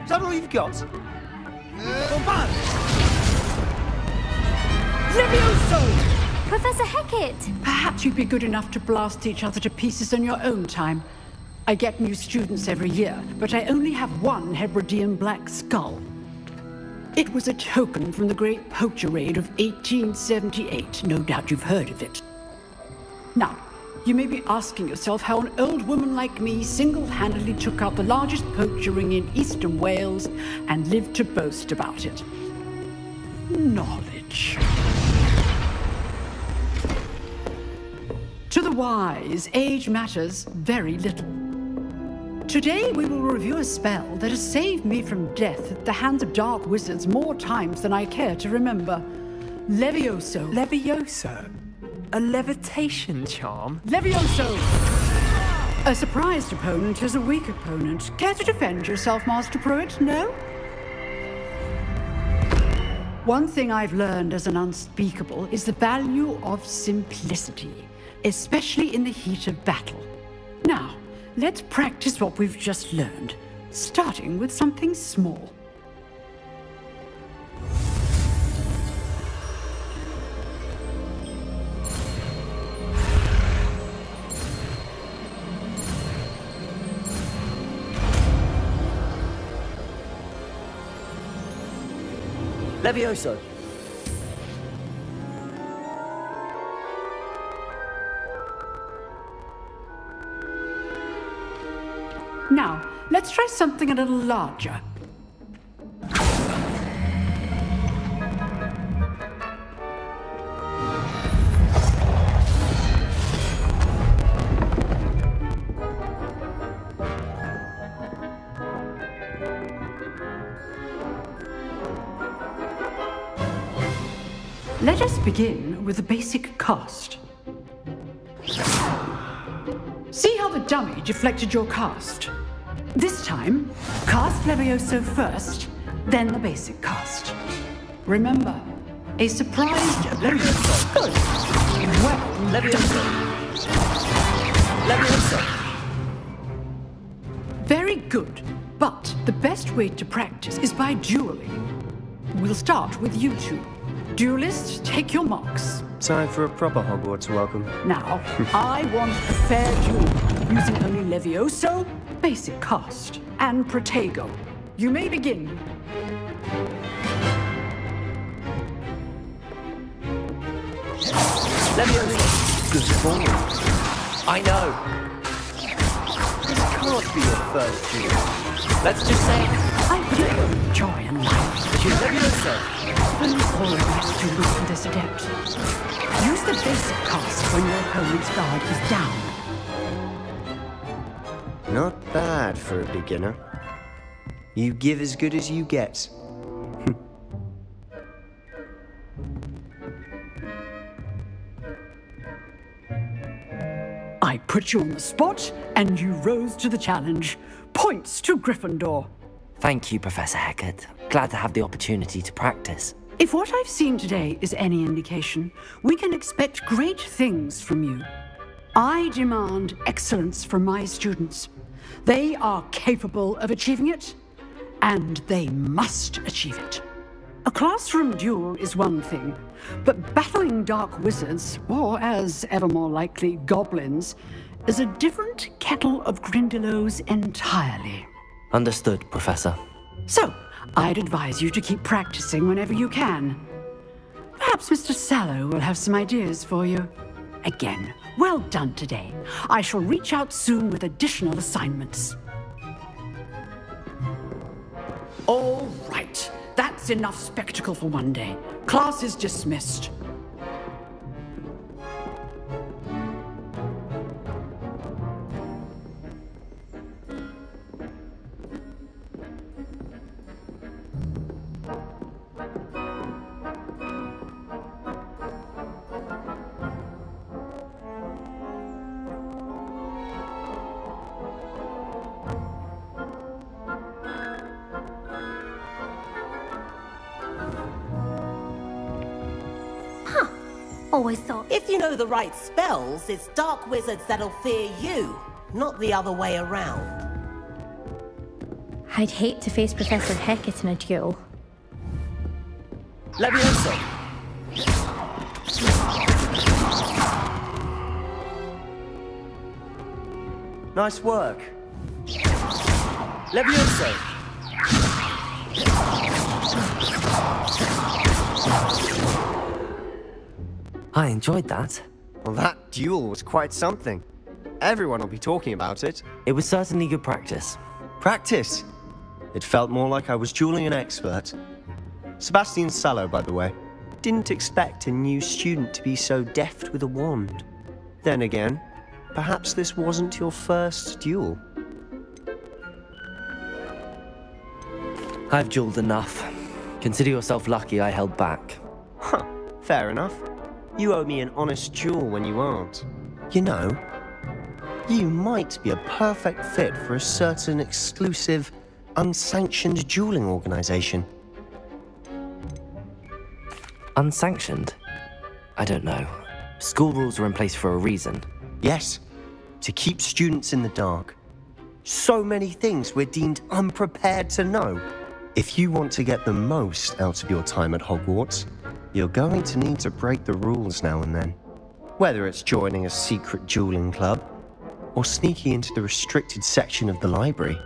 Is that all you've got? Levioso! Professor Hecat! Perhaps you'd be good enough to blast each other to pieces in your own time. I get new students every year, but I only have one Hebridean black skull. It was a token from the Great Poacher Raid of 1878. No doubt you've heard of it. Now, you may be asking yourself how an old woman like me single-handedly took out the largest poacher ring in eastern Wales and lived to boast about it. Knowledge. To the wise, age matters very little. Today we will review a spell that has saved me from death at the hands of dark wizards more times than I care to remember. Levioso. Levioso? A levitation charm? Levioso! A surprised opponent is a weak opponent. Care to defend yourself, Master Pruitt? No? One thing I've learned as an unspeakable is the value of simplicity, especially in the heat of battle. Now, let's practice what we've just learned, starting with something small. Levioso. Now, let's try something a little larger. Let us begin with the basic cast. See how the dummy deflected your cast? This time, cast Levioso first, then the basic cast. Remember, a surprised Levioso. Good. Well, Levioso. Levioso. Very good, but the best way to practice is by dueling. We'll start with you two. Duelists, take your marks. Time for a proper Hogwarts welcome. Now, I want a fair duel, using only Levioso, basic cast, and Protego. You may begin. Levioso, good form. I know. This can't be your first duel. Let's just say I feel joy in life. you Levioso. Please all of my students to this adept. Use the basic cast when your opponent's guard is down. Not bad for a beginner. You give as good as you get. I put you on the spot, and you rose to the challenge. Points to Gryffindor. Thank you, Professor Hecat. Glad to have the opportunity to practice. If what I've seen today is any indication, we can expect great things from you. I demand excellence from my students. They are capable of achieving it, and they must achieve it. A classroom duel is one thing, but battling dark wizards, or as ever more likely, goblins, is a different kettle of Grindylows entirely. Understood, Professor. So, I'd advise you to keep practicing whenever you can. Perhaps Mr. Sallow will have some ideas for you. Again, well done today. I shall reach out soon with additional assignments. All right. That's enough spectacle for one day. Class is dismissed. Always thought. If you know the right spells, it's dark wizards that'll fear you, not the other way around. I'd hate to face Professor Hecat in a duel. Levioso! Nice work. Levioso! I enjoyed that. Well, that duel was quite something. Everyone will be talking about it. It was certainly good practice. Practice? It felt more like I was dueling an expert. Sebastian Sallow, by the way. Didn't expect a new student to be so deft with a wand. Then again, perhaps this wasn't your first duel. I've dueled enough. Consider yourself lucky I held back. Huh, fair enough. You owe me an honest duel when you aren't. You know, you might be a perfect fit for a certain exclusive, unsanctioned dueling organization. Unsanctioned? I don't know. School rules are in place for a reason. Yes, to keep students in the dark. So many things we're deemed unprepared to know. If you want to get the most out of your time at Hogwarts, you're going to need to break the rules now and then. Whether it's joining a secret dueling club, or sneaking into the restricted section of the library,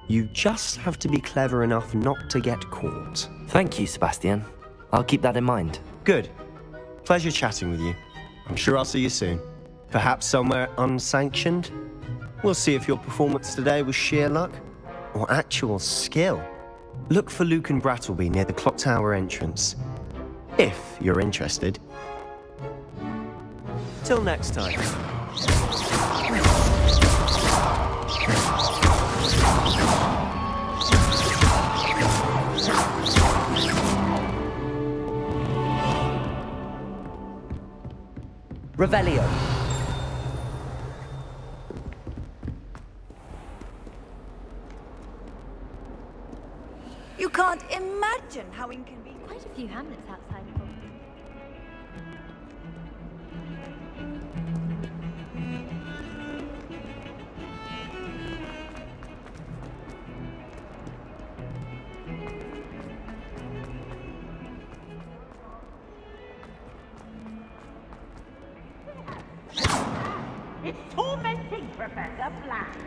you just have to be clever enough not to get caught. Thank you, Sebastian. I'll keep that in mind. Good. Pleasure chatting with you. I'm sure I'll see you soon. Perhaps somewhere unsanctioned? We'll see if your performance today was sheer luck, or actual skill. Look for Luke and Brattleby near the clock tower entrance. If you're interested. Till next time. Revelio. You can't imagine how inconvenient. Quite a few hamlets outside of Hogwarts. Professor Black.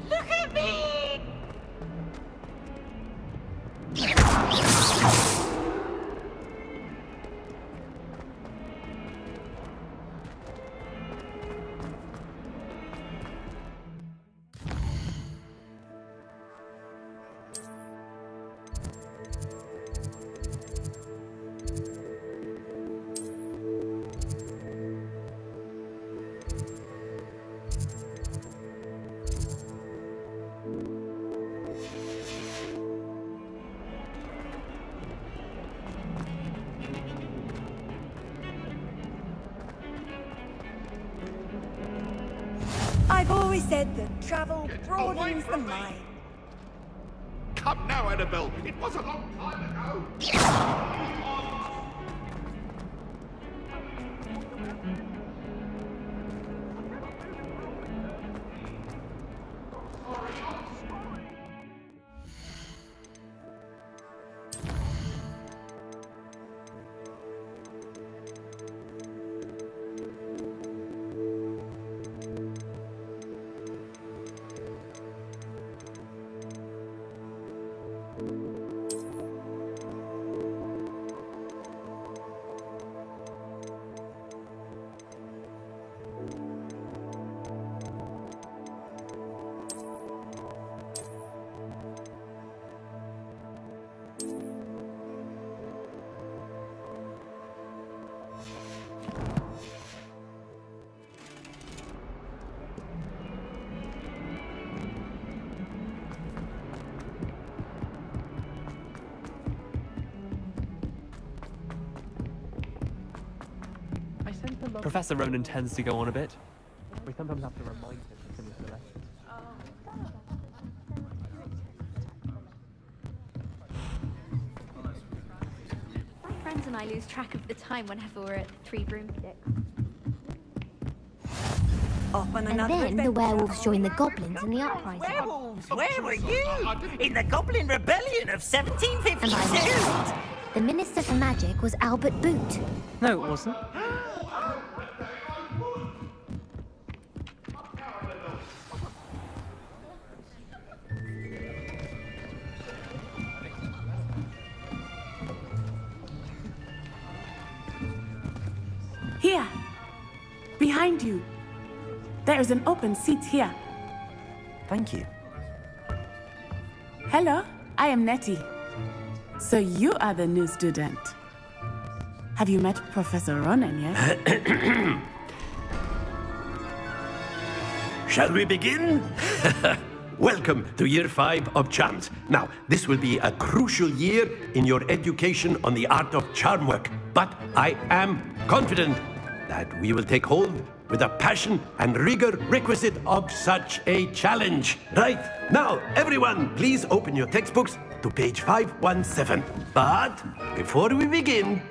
Look at me! I've always said that travel broadens the mind. Come now, Annabelle. It was a long time ago. Professor Ronan tends to go on a bit. We sometimes have to remind him to finish the lesson. My friends and I lose track of the time whenever we're at Three Broomsticks. Off on And another then the adventure. werewolves joined the goblins in the uprising. Werewolves, where were you? In the Goblin Rebellion of And by 1752? that, the Minister for Magic was Albert Boot. No, it wasn't. Here! Behind you! There is an open seat here. Thank you. Hello, I am Nettie. So you are the new student. Have you met Professor Ronan yet? Shall we begin? Welcome to Year 5 of Charms. Now, this will be a crucial year in your education on the art of charm work, but I am confident that we will take hold with the passion and rigor requisite of such a challenge. Right, now, everyone, please open your textbooks to page 517. But before we begin,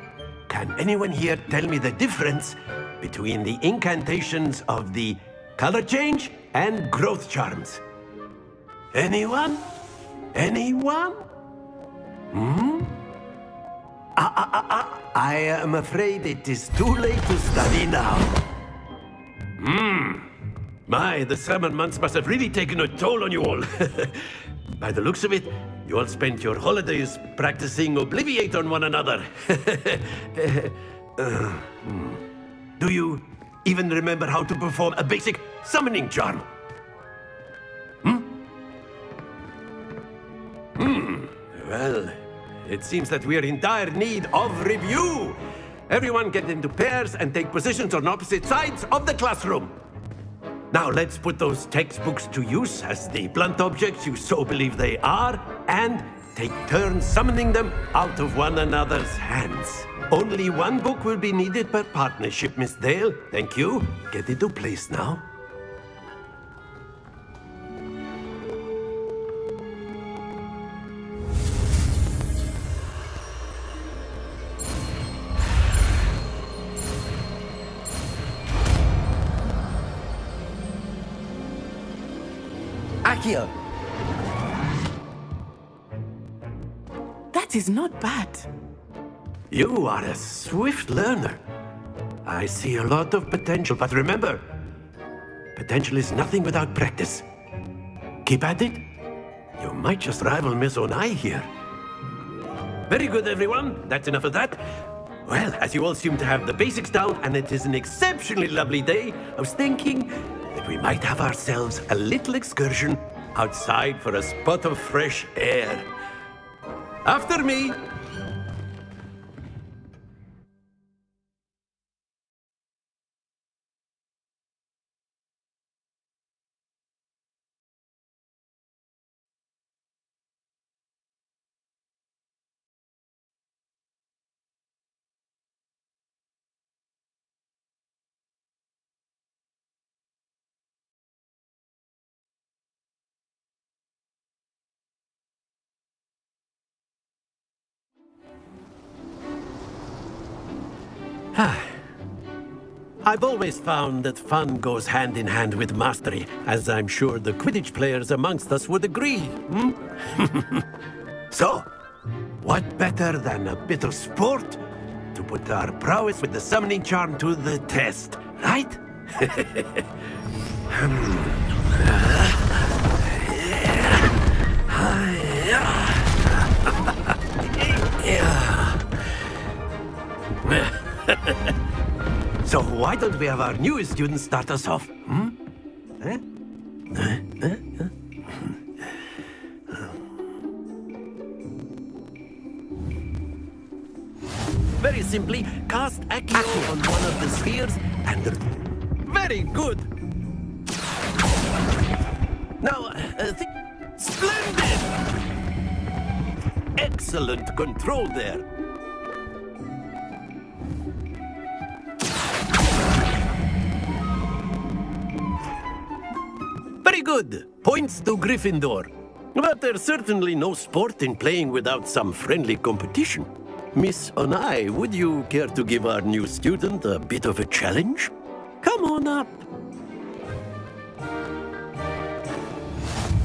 can anyone here tell me the difference between the incantations of the color change and growth charms? Anyone? Anyone? I am afraid it is too late to study now. My, the summer months must have really taken a toll on you all. By the looks of it, you all spent your holidays practicing Obliviate on one another. Do you even remember how to perform a basic summoning charm? Well, it seems that we are in dire need of review. Everyone get into pairs and take positions on opposite sides of the classroom. Now let's put those textbooks to use as the blunt objects you so believe they are, and take turns summoning them out of one another's hands. Only one book will be needed per partnership, Miss Dale. Thank you. Get into place now. Accio! That is not bad. You are a swift learner. I see a lot of potential, but remember, potential is nothing without practice. Keep at it. You might just rival Miss Onai here. Very good, everyone. That's enough of that. Well, as you all seem to have the basics down, and it is an exceptionally lovely day, I was thinking that we might have ourselves a little excursion outside for a spot of fresh air. After me! I've always found that fun goes hand in hand with mastery, as I'm sure the Quidditch players amongst us would agree. So, what better than a bit of sport to put our prowess with the summoning charm to the test, right? So why don't we have our newest student start us off? Very simply, cast Accio on one of the spheres and... Very good! Now, splendid! Excellent control there. Very good. Points to Gryffindor. But there's certainly no sport in playing without some friendly competition. Miss Onai, would you care to give our new student a bit of a challenge? Come on up.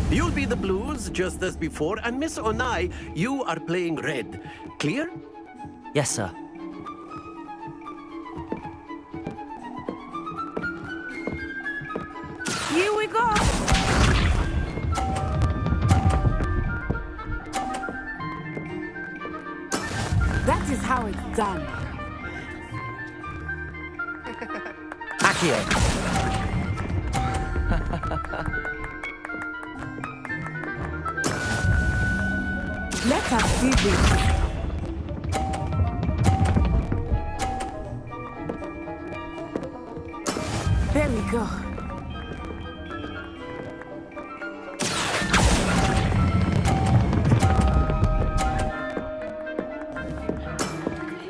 You'll be the blues, just as before, and Miss Onai, you are playing red. Clear? Yes, sir. Here we go! That is how it's done. Accio! Let us see this. There we go.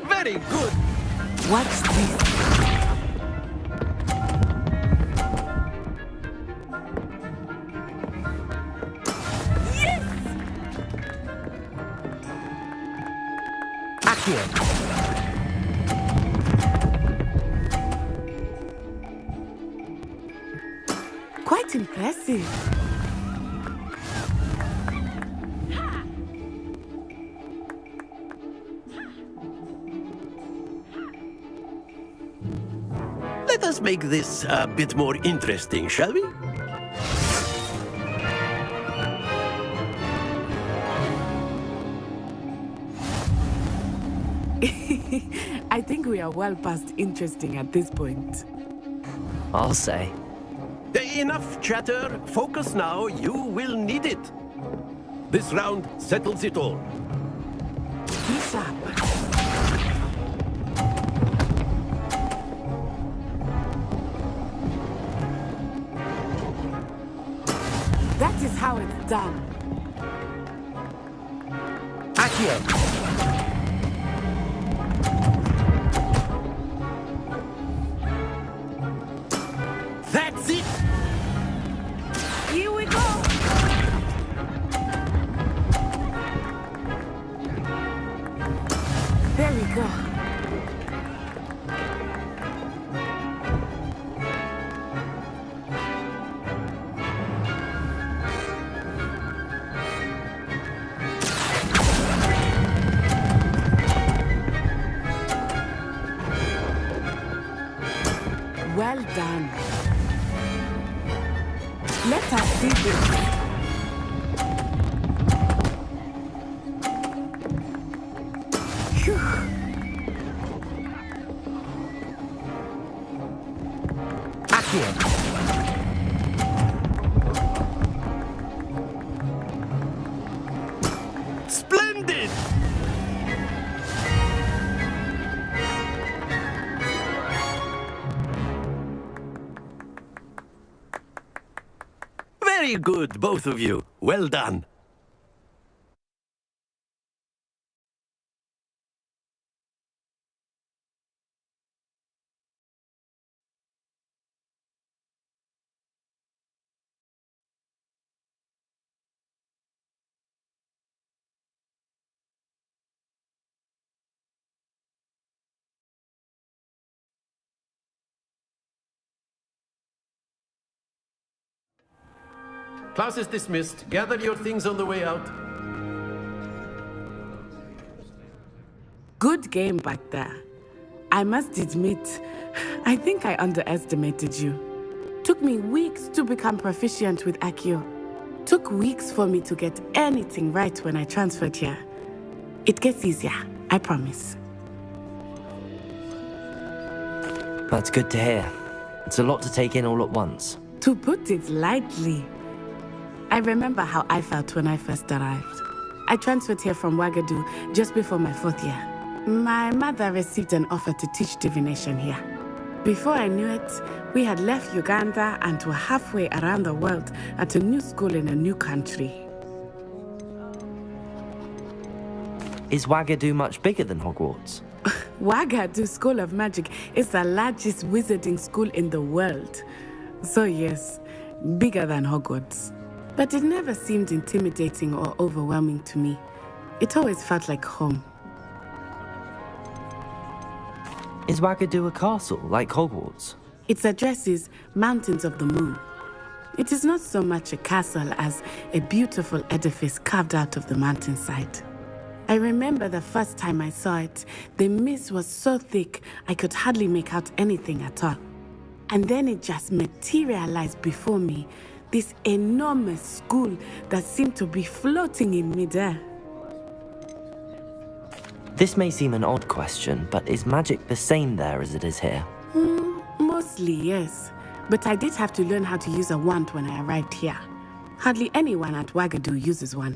Very good. Watch this. Yes! Accio! Quite impressive. Let us make this a bit more interesting, shall we? I think we are well past interesting at this point. I'll say. Enough chatter. Focus now. You will need it. This round settles it all. Peace up. That is how it's done. Accio! That's it! Here we go! There we go. done. Let us see this. Splendid! Very good, both of you. Well done. Class is dismissed. Gather your things on the way out. Good game back there. I must admit, I think I underestimated you. Took me weeks to become proficient with Accio. Took weeks for me to get anything right when I transferred here. It gets easier, I promise. That's good to hear. It's a lot to take in all at once. To put it lightly, I remember how I felt when I first arrived. I transferred here from Ouagadougou just before my 4th year. My mother received an offer to teach divination here. Before I knew it, we had left Uganda and were halfway around the world at a new school in a new country. Is Ouagadougou much bigger than Hogwarts? Ouagadougou School of Magic is the largest wizarding school in the world. So yes, bigger than Hogwarts. But it never seemed intimidating or overwhelming to me. It always felt like home. Is Ouagadougou a castle, like Hogwarts? Its address is Mountains of the Moon. It is not so much a castle as a beautiful edifice carved out of the mountainside. I remember the first time I saw it, the mist was so thick I could hardly make out anything at all. And then it just materialized before me, this enormous school that seemed to be floating in midair. This may seem an odd question, but is magic the same there as it is here? Mostly, yes. But I did have to learn how to use a wand when I arrived here. Hardly anyone at Ouagadougou uses one.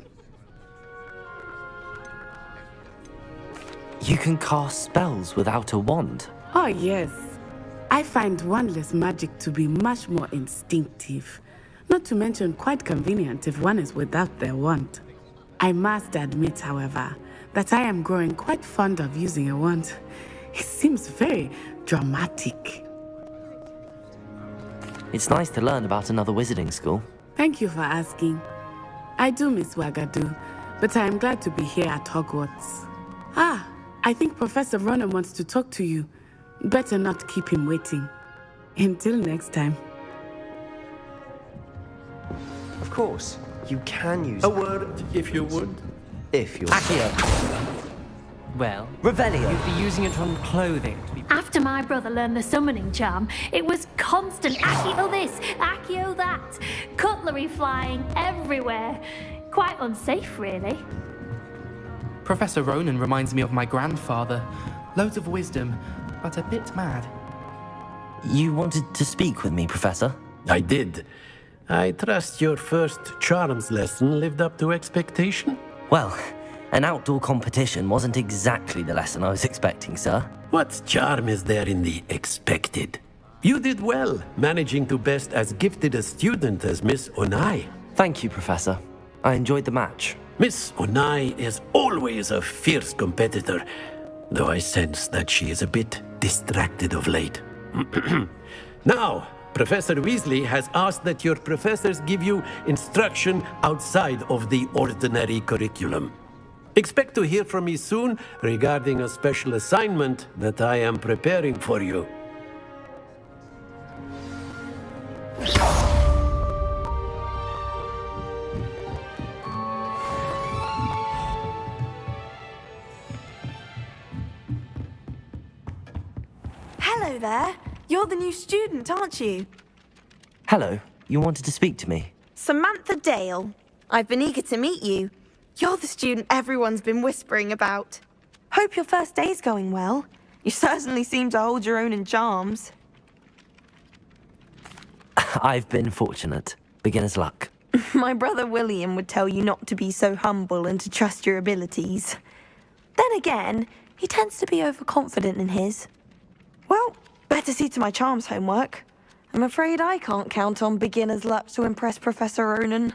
You can cast spells without a wand? Oh, yes. I find wandless magic to be much more instinctive. Not to mention quite convenient if one is without their wand. I must admit, however, that I am growing quite fond of using a wand. It seems very dramatic. It's nice to learn about another wizarding school. Thank you for asking. I do miss Ouagadougou, but I am glad to be here at Hogwarts. Ah, I think Professor Ronan wants to talk to you. Better not keep him waiting. Until next time. Of course, you can use a word, if you would. If you're... Accio. Well, Revelio. You'd be using it on clothing to be... After my brother learned the summoning charm, it was constant Accio this, Accio that. Cutlery flying everywhere. Quite unsafe, really. Professor Ronan reminds me of my grandfather. Loads of wisdom, but a bit mad. You wanted to speak with me, Professor? I did. I trust your first charms lesson lived up to expectation? Well, an outdoor competition wasn't exactly the lesson I was expecting, sir. What charm is there in the expected? You did well, managing to best as gifted a student as Miss Onai. Thank you, Professor. I enjoyed the match. Miss Onai is always a fierce competitor, though I sense that she is a bit distracted of late. Now, Professor Weasley has asked that your professors give you instruction outside of the ordinary curriculum. Expect to hear from me soon regarding a special assignment that I am preparing for you. Hello there. You're the new student, aren't you? Hello, you wanted to speak to me? Samantha Dale. I've been eager to meet you. You're the student everyone's been whispering about. Hope your first day's going well. You certainly seem to hold your own in charms. I've been fortunate. Beginner's luck. My brother William would tell you not to be so humble and to trust your abilities. Then again, he tends to be overconfident in his. Well, better see to my charms homework. I'm afraid I can't count on beginner's luck to impress Professor Ronan.